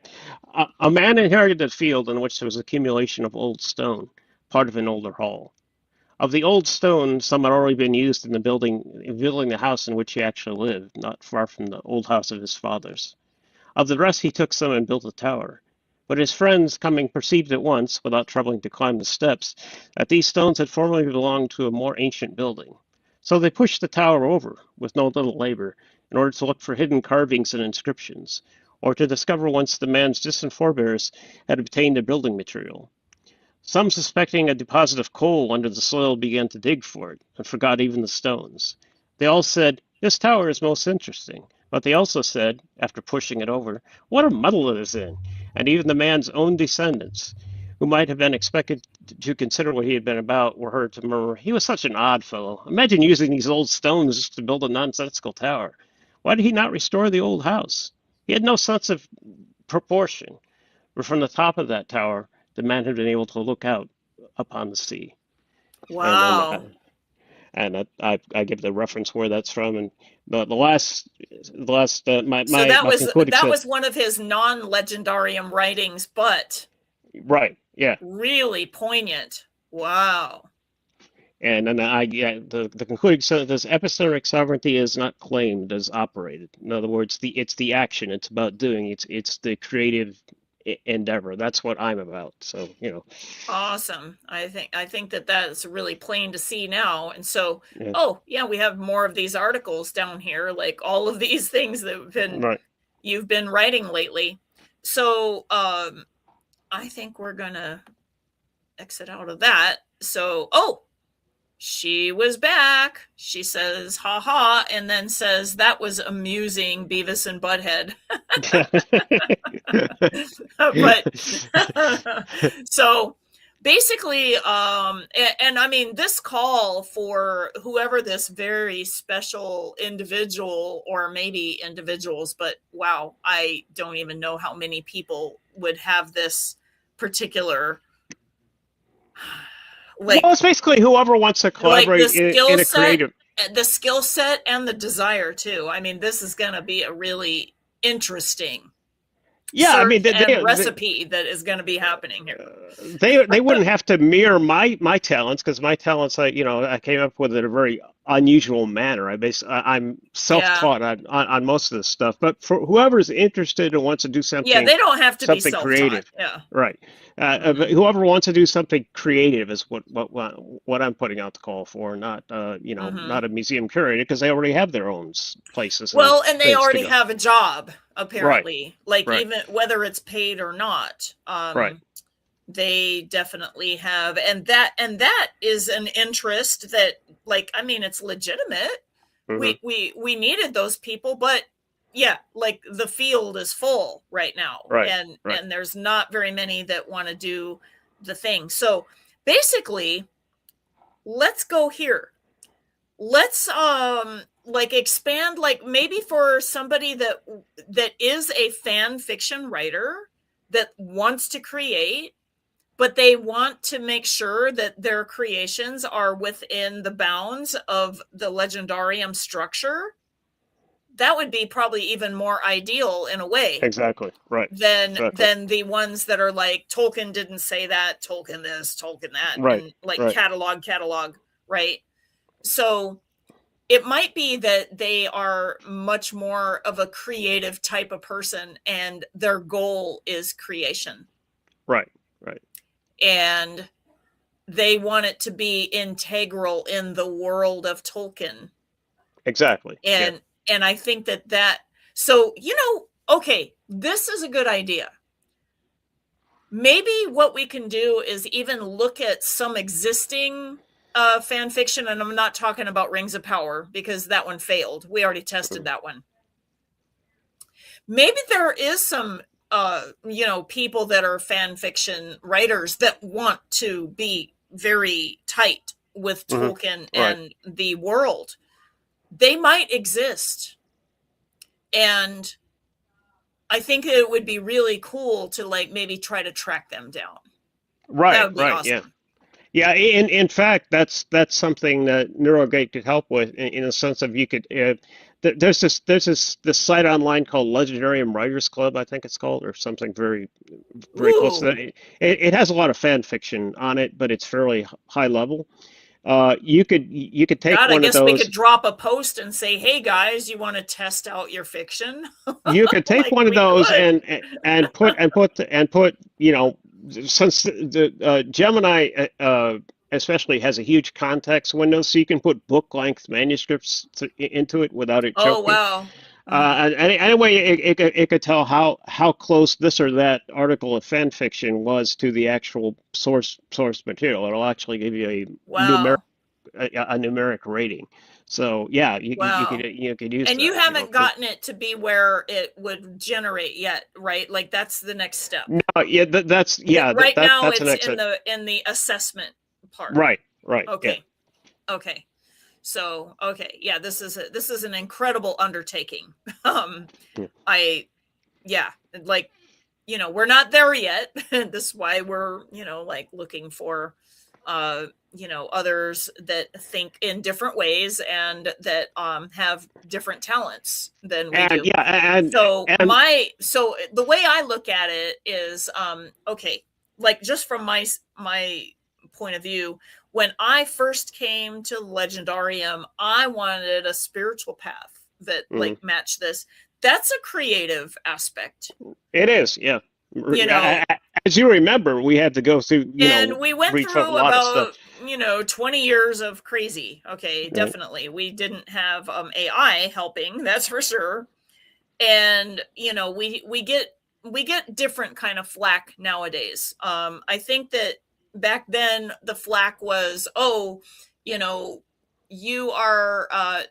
A man inherited a field in which there was accumulation of old stone, part of an older hall. Of the old stone, some had already been used in building the house in which he actually lived, not far from the old house of his fathers. Of the rest he took some and built a tower. But his friends, coming, perceived at once, without troubling to climb the steps, that these stones had formerly belonged to a more ancient building. So they pushed the tower over, with no little labor, in order to look for hidden carvings and inscriptions, or to discover whence the man's distant forebears had obtained the building material. Some, suspecting a deposit of coal under the soil, began to dig for it, and forgot even the stones. They all said, "This tower is most interesting." But they also said, after pushing it over, "What a muddle it is in!" And even the man's own descendants, who might have been expected to consider what he had been about, were heard to murmur, "He was such an odd fellow. Imagine using these old stones to build a nonsensical tower. Why did he not restore the old house? He had no sense of proportion, for from the top of that tower the man had been able to look out upon the sea." And then Wow. and I give the reference where that's from, and the last my So that my was concluding that said was one of his non-legendarium writings, but right, yeah. really poignant. Wow. And then the concluding sentence: epistemic sovereignty is not claimed as operated. In other words, it's the action. It's about doing. It's the creative endeavor. That's what I'm about. So Awesome. I think that that's really plain to see now. And so, yeah, oh yeah, we have more of these articles down here, like all of these things that right. you've been writing lately. So I think we're gonna exit out of that. So she was back. She says, ha ha, and then says, that was amusing, Beavis and Butthead. But so basically, and I mean, this call for whoever this very special individual, or maybe individuals, but wow, I don't even know how many people would have this particular, Well, like it's basically whoever wants to the collaborate skill in a set, creative. and the desire too. I mean, this is going to be a really interesting Yeah, I search mean and recipe that is going to be happening here. they wouldn't have to mirror my talents, because my talents, I came up with it in a very unusual manner. I'm Yeah. self-taught on most of this stuff, but for whoever's interested and wants to do Yeah, they don't have to be something self-taught. creative, Yeah. right? But whoever wants to do something creative is what I'm putting out the call for, not not a museum curator, because they already have their own places and Well, and they things to already go. have a job, Right, apparently, like right, even whether it's paid or not. right. They definitely have, and that is an interest that, like, I mean, it's legitimate. Hmm. We needed those people, but yeah, like the field is full right now, Right, and right. there's not very many that want to do the thing. So basically, let's go here. Let's like expand, like maybe for somebody that is a fan fiction writer that wants to create, but they want to make sure that their creations are within the bounds of the legendarium structure. That would be probably even more ideal in a way Exactly. Right. than Exactly. the ones that are like, Tolkien didn't say that, Tolkien this, Tolkien that, Right. and like Right. catalog, right? So it might be that they are much more of a creative type of person, and their goal is creation, Right. Right. and they want it to be integral in the world of Tolkien. Exactly. Yeah. And I think that so, okay, this is a good idea. Maybe what we can do is even look at some existing fan fiction, and I'm not talking about Rings of Power because that one failed. We already tested that one. Maybe there is some people that are fan fiction writers that want to be very tight with Hmm. Tolkien Right. and the world. They might exist, and I think it would be really cool to like maybe try to track them down. That Right. would be Right. Yeah. awesome. Yeah. In fact, that's something that NeuroGate could help with, in a sense of you could. There's this site online called Legendarium Writers Club, I think it's called, or something very close to Ooh, that. It has a lot of fan fiction on it, but it's fairly high level. You could take God, I one of guess we could those. drop a post and say, "Hey guys, you want to test out your fiction?" You could take Like one of we those could. and put since the Gemini especially has a huge context window, so you can put book length manuscripts into it without it Oh choking. wow. Mm. And anyway, it could tell how close this or that article of fan fiction was to the actual source material. It'll actually give you Wow. a numeric rating. So yeah, Wow. you could use And you that. haven't gotten it to be where it would generate yet, right? Like that's the next step. No, yeah, Right now that's an it's exit. in the assessment part. Right, right, yeah, Okay. Okay. So, okay. Yeah, this is an incredible undertaking. Um yeah, I yeah, like we're not there yet. This is why we're, like looking for others that think in different ways and that have different talents than we do. So the way I look at it is, okay, like just from my point of view, when I first came to Legendarium, I wanted a spiritual path that like matched this. That's a creative aspect. It is, yeah. As you remember, we had to go through, we went through about 20 years of crazy. Okay, definitely. We didn't have AI helping, that's for sure. And we get different kind of flack nowadays. I think that back then the flack was, you are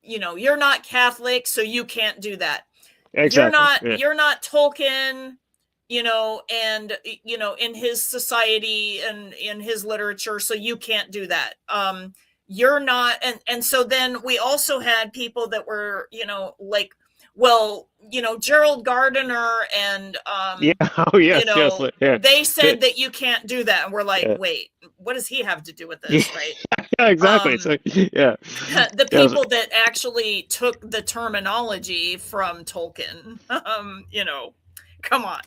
you're not Catholic, so you can't do that. Exactly. You're not Tolkien, and in his society and in his literature, so you can't do that. You're not, and so then we also had people that were, like, well, Gerald Gardner and they said that you can't do that, and we're like, wait, what does he have to do with this, right? Yeah, exactly. The people that actually took the terminology from Tolkien, come on.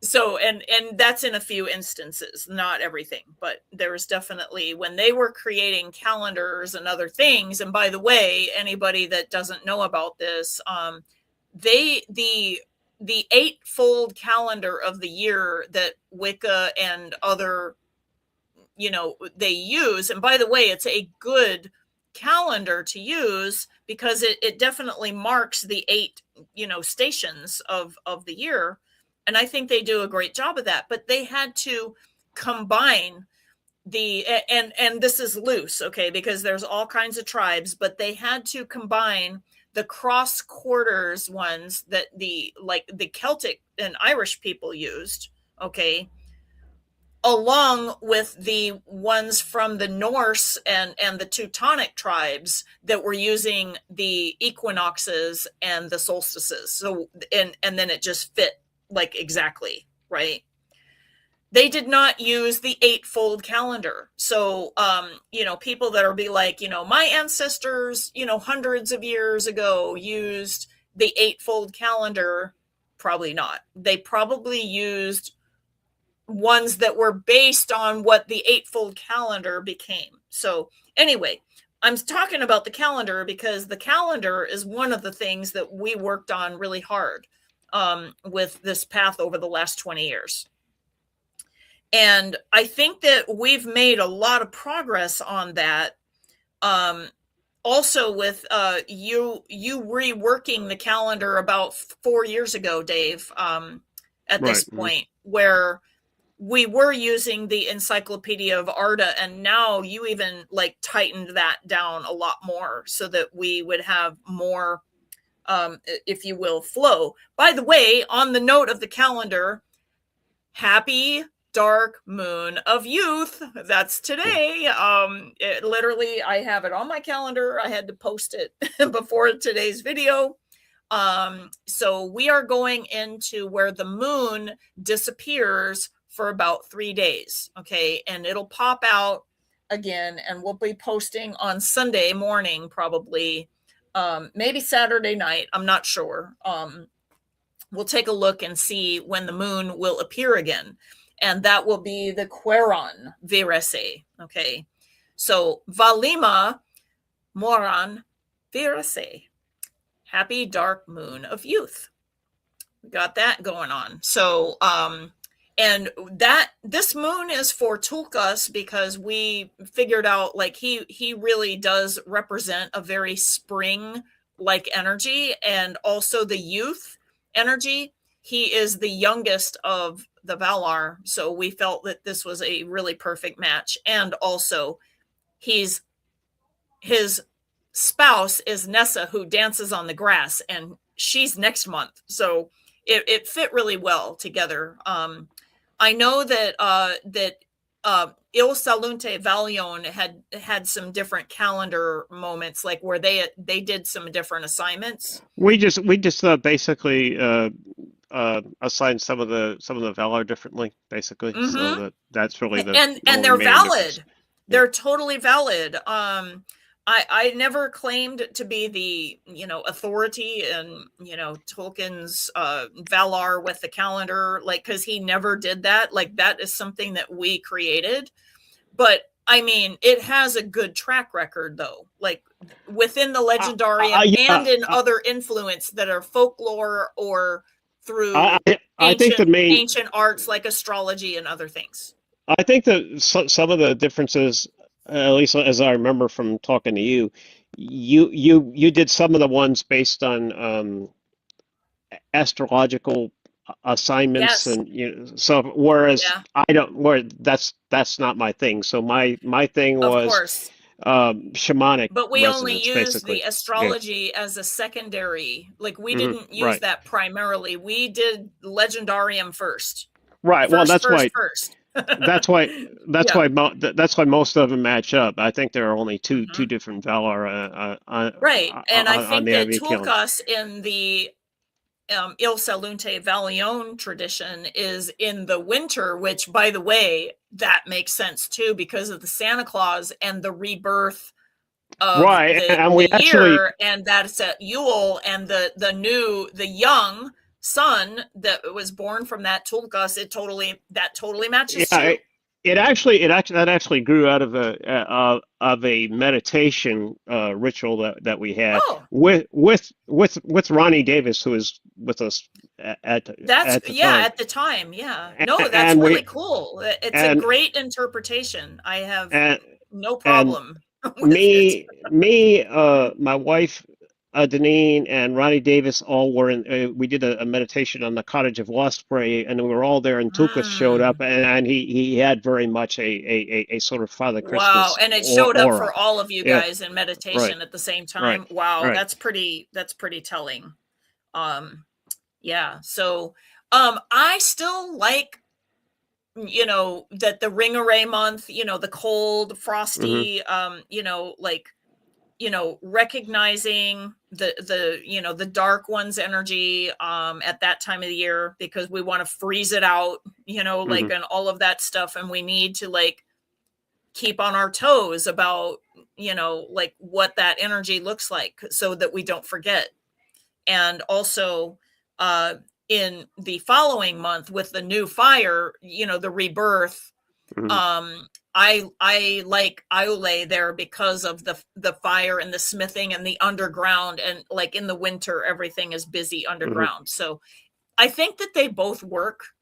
So and that's in a few instances, not everything, but there was definitely, when they were creating calendars and other things. And by the way, anybody that doesn't know about this, the eightfold calendar of the year that Wicca and other, they use. And by the way, it's a good calendar to use because it definitely marks the 8, stations of the year. And I think they do a great job of that, but they had to combine and this is loose, okay, because there's all kinds of tribes, but they had to combine the cross quarters ones that the Celtic and Irish people used, okay, along with the ones from the Norse and the Teutonic tribes that were using the equinoxes and the solstices. So and then it just fit like exactly, right? They did not use the eightfold calendar. So, people that are be like, my ancestors, hundreds of years ago used the eightfold calendar. Probably not. They probably used ones that were based on what the eightfold calendar became. So anyway, I'm talking about the calendar because the calendar is one of the things that we worked on really hard with this path over the last 20 years. And I think that we've made a lot of progress on that. Also with you reworking the calendar about 4 years ago, Dave, at this point, where we were using the Encyclopedia of Arda, and now you even like tightened that down a lot more so that we would have more, if you will, flow. By the way, on the note of the calendar, happy dark moon of youth. That's today. Literally, I have it on my calendar. I had to post it before today's video. So we are going into where the moon disappears for about 3 days. Okay. And it'll pop out again, and we'll be posting on Sunday morning, probably, maybe Saturday night. I'm not sure. We'll take a look and see when the moon will appear again. And that will be the Queron Virese. Okay. So Valima Moran Virese. Happy dark moon of youth. We got that going on. So, and this moon is for Tulkas because we figured out like he really does represent a very spring like energy, and also the youth energy. He is the youngest of the Valar, so we felt that this was a really perfect match. And also his spouse is Nessa, who dances on the grass, and she's next month, so it fit really well together. I know that Il Salunte Valion had some different calendar moments, like where they did some different assignments. We just thought basically assign some of the Valar differently, basically. Mm-hmm. So that's really the And only they're main difference. valid. Yeah. They're totally valid. I never claimed to be the, authority in, Tolkien's Valar with the calendar, like, because he never did that. Like, that is something that we created. But I mean, it has a good track record, though, like within the Legendarium Yeah, and in other influence that are folklore or I, through I I think the main ancient arts like astrology and other things. I think that some of the differences, at least as I remember from talking to you, you did some of the ones based on astrological assignments, Yes. and so whereas Yeah, I don't, where that's not my thing. So my thing of was course. shamanic But we only resonance, used the basically. Yeah. astrology as a secondary. Like, we Hmm. didn't use Right. that primarily. We did Legendarium first. Right. Well, First, that's first, why first. that's why that's Yeah. why that's why most of them match up. I think there are only two Mhm. different Valar Right. And I on think the that IV calendar. Tulkas in the Il Salunte Valion tradition is in the winter, which, by the way, that makes sense too because of the Santa Claus and the rebirth of Right, and the we actually, year, and that's at Yule, and the young son that was born from that Tulkas. That totally matches yeah, too. that actually grew out of a meditation ritual that we had Oh, with Ronnie Davis, who was with us that's, at the yeah, time, at the time, yeah. No, that's and really we cool. It's a and great interpretation. I have and no and problem with it. my wife, Deneen, and Ronnie Davis all were in. We did a meditation on the cottage of Osprey, and we were all there. And Tukas showed up, Mm, and he had very much a sort of Father wow. Christmas And it showed up aura. for all of you Yeah, guys in right, meditation at the same right, time. Wow, right. that's pretty telling. Um, yeah. So I still like, that the ring array month, the cold, Hmm. frosty, like, recognizing the dark one's energy at that time of the year, because we want to freeze it out, like, Hmm. and all of that stuff, and we need to, like, keep on our toes about, like, what that energy looks like so that we don't forget. And also, uh in the following month with the new fire, the rebirth, Hmm. I like Iole there because of the fire and the smithing and the underground, and, like, in the winter everything is busy Hmm. underground. So I think that they both work.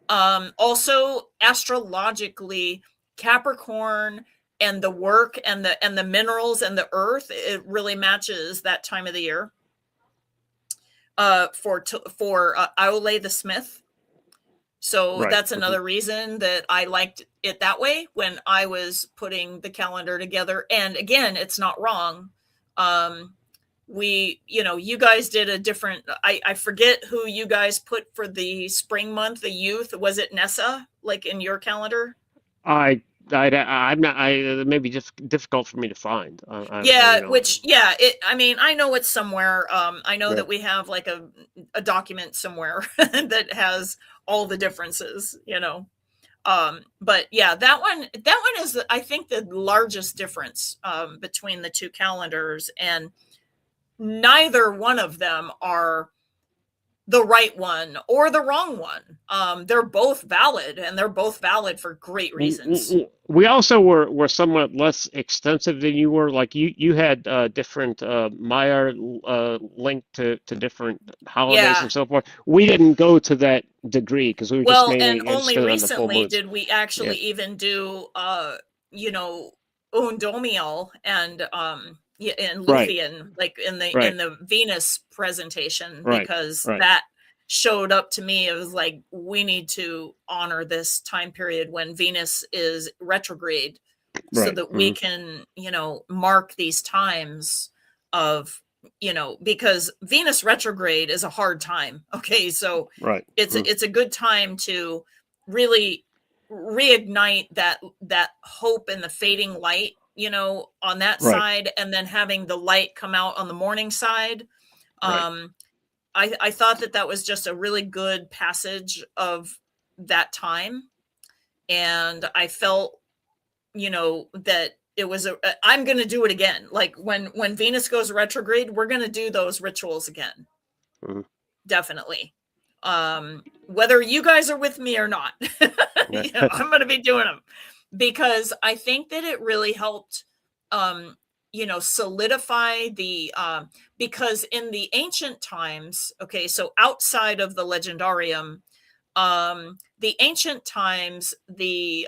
Also, astrologically, Capricorn and the work and the minerals and the earth, it really matches that time of the year for Iole the Smith. So Right. that's Hmm. another reason that I liked it that way when I was putting the calendar together. And again, it's not wrong. Um, you guys did a different, I forget who you guys put for the spring month, the youth. Was it Nessa, like, in your calendar? I I'm not. It may be just difficult for me to find. Yeah, which, yeah, I mean, I know it's somewhere. I know Yeah. that we have, like, a document somewhere that has all the differences. But yeah, that one is, I think, the largest difference between the two calendars, and neither one of them are the right one or the wrong one. They're both valid, and they're both valid for great reasons. We also were somewhat less extensive than you were. Like you had different Maya linked to different holidays Yeah. and so forth. We didn't go to that degree because we were just Well, and mainly only interested on the full recently moons. did we Yeah. actually even do you know Undomiel and yeah, and Right. Luthien, like, in the Right. Venus presentation, Right. because Right. that showed up to me. It was like, we need to honor this time period when Venus is retrograde so Right. that we Hmm. can, mark these times of, because Venus retrograde is a hard time. Okay, so Right. it's a good time to really reignite that hope and the fading light, on that Right. side, and then having the light come out on the morning side. Right. Um, I thought that was just a really good passage of that time. And I felt, that it was I'm going to do it again. Like when Venus goes retrograde, we're going to do those rituals again. Mm-hmm. Definitely. Whether you guys are with me or not, I'm going to be doing them, because I think that it really helped, solidify the, because in the ancient times, okay, so outside of the Legendarium, the ancient times, the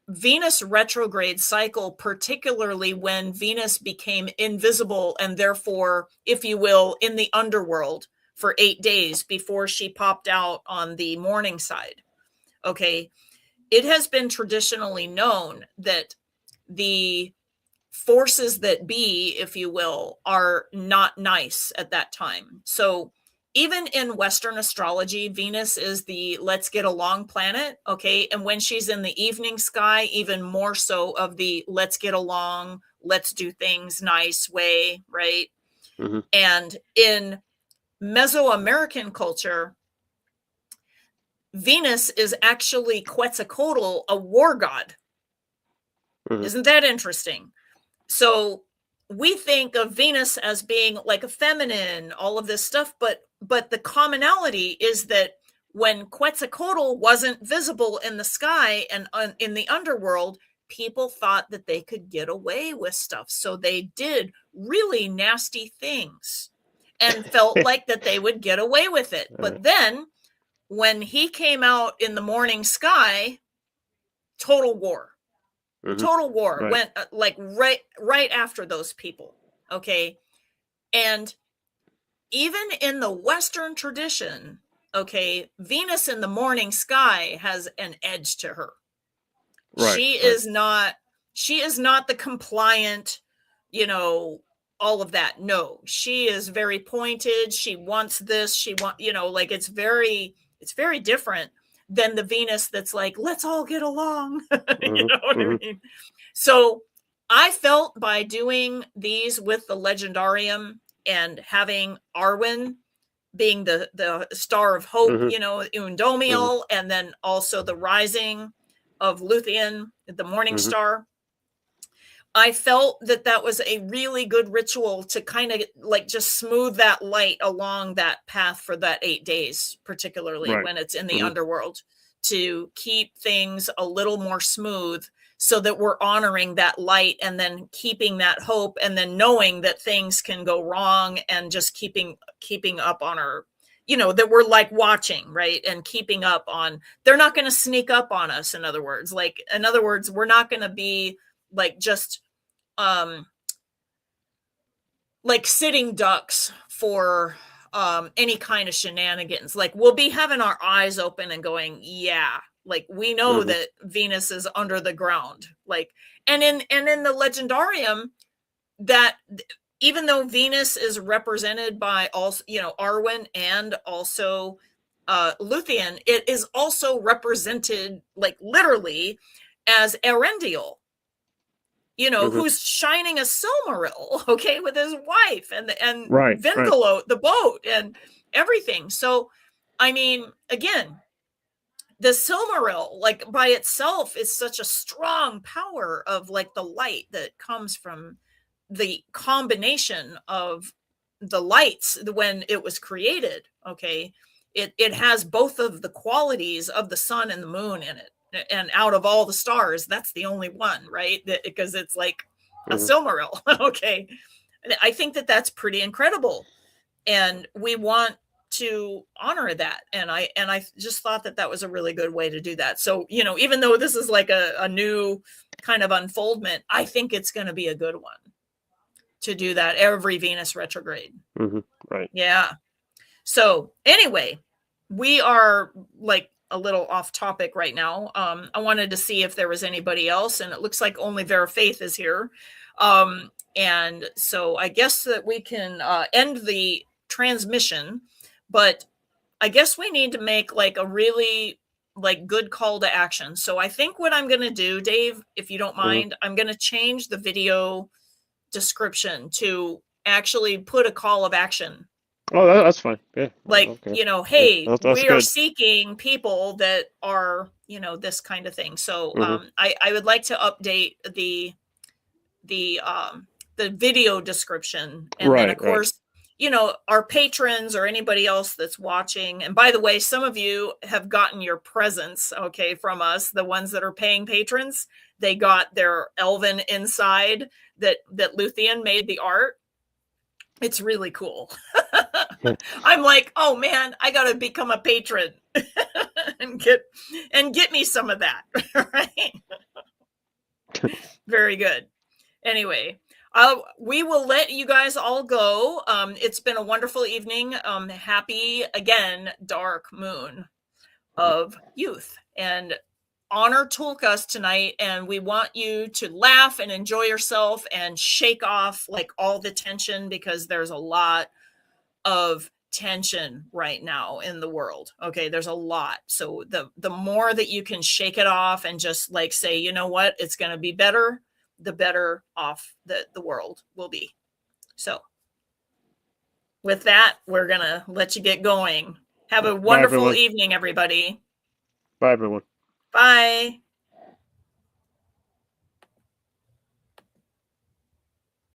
Venus retrograde cycle, particularly when Venus became invisible and therefore, if you will, in the underworld for 8 days before she popped out on the morning side. Okay. It has been traditionally known that the forces that be, if you will, are not nice at that time. So even in Western astrology, Venus is the let's get along planet. Okay. And when she's in the evening sky, even more so of the let's get along, let's do things nice way. Right. Mm-hmm. And in Mesoamerican culture, Venus is actually Quetzalcoatl, a war god. Mm-hmm. Isn't that interesting? So we think of Venus as being like a feminine, all of this stuff, but the commonality is that when Quetzalcoatl wasn't visible in the sky and in the underworld, people thought that they could get away with stuff. So they did really nasty things and felt like that they would get away with it. But then when he came out in the morning sky, total war. Mm-hmm. Total war. Right. Went like right after those people. Okay. And even in the Western tradition, okay, Venus in the morning sky has an edge to her. Right. She is not the compliant, all of that. No, she is very pointed. She wants this. She like it's very different than the Venus that's like, let's all get along. Mm-hmm. You know what I mean? So I felt by doing these with the Legendarium and having Arwen being the star of hope, Undomiel, and then also the rising of Luthien, the morning star. I felt that was a really good ritual to kind of like just smooth that light along that path for that 8 days, particularly when it's in the underworld, to keep things a little more smooth so that we're honoring that light and then keeping that hope and then knowing that things can go wrong and just keeping up on our, that we're like watching, right? And keeping up on, they're not going to sneak up on us. In other words, we're not going to be like just like sitting ducks for any kind of shenanigans. Like we'll be having our eyes open and going, yeah, like we know that Venus is under the ground. Like, and in the Legendarium, that even though Venus is represented by also, Arwen and also Luthien, it is also represented like literally as Erendiel, who's shining a Silmaril, okay, with his wife and Vindalot, the boat and everything. So, I mean, again, the Silmaril, like by itself, is such a strong power of like the light that comes from the combination of the lights when it was created. Okay. It has both of the qualities of the sun and the moon in it. And out of all the stars, that's the only one, right? Because it's like a Silmaril. Okay. I think that's pretty incredible. And we want to honor that. And I just thought that was a really good way to do that. So, even though this is like a new kind of unfoldment, I think it's going to be a good one to do that every Venus retrograde. Right. Yeah. So anyway, we are like a little off topic right now. I wanted to see if there was anybody else, and it looks like only Vera Faith is here. And so I guess that we can end the transmission, but I guess we need to make like a really like good call to action. So I think what I'm going to do, Dave, if you don't mind, I'm going to change the video description to actually put a call of action Oh, that's fine. Yeah. Like, Okay. Yeah, hey, that's we are good. seeking people that are, this kind of thing. So Hmm. I would like to update the video description. And then of Right. Right. course, our patrons or anybody else that's watching. And by the way, some of you have gotten your presents, okay, from us. The ones that are paying patrons, they got their elven inside that Luthien made the art. It's really cool. I'm like, oh man, I gotta become a patron and get me some of that. Right? Very good. Anyway, we will let you guys all go. It's been a wonderful evening. Happy again, dark moon of youth, and honor Tulkas tonight. And we want you to laugh and enjoy yourself and shake off like all the tension, because there's a lot of tension right now in the world. Okay, there's a lot. So the more that you can shake it off and just like say, you know what, it's going to be better, the better off the world will be. So with that, we're going to let you get going. Have a Bye, wonderful everyone. evening, everybody. Bye, everyone. Bye.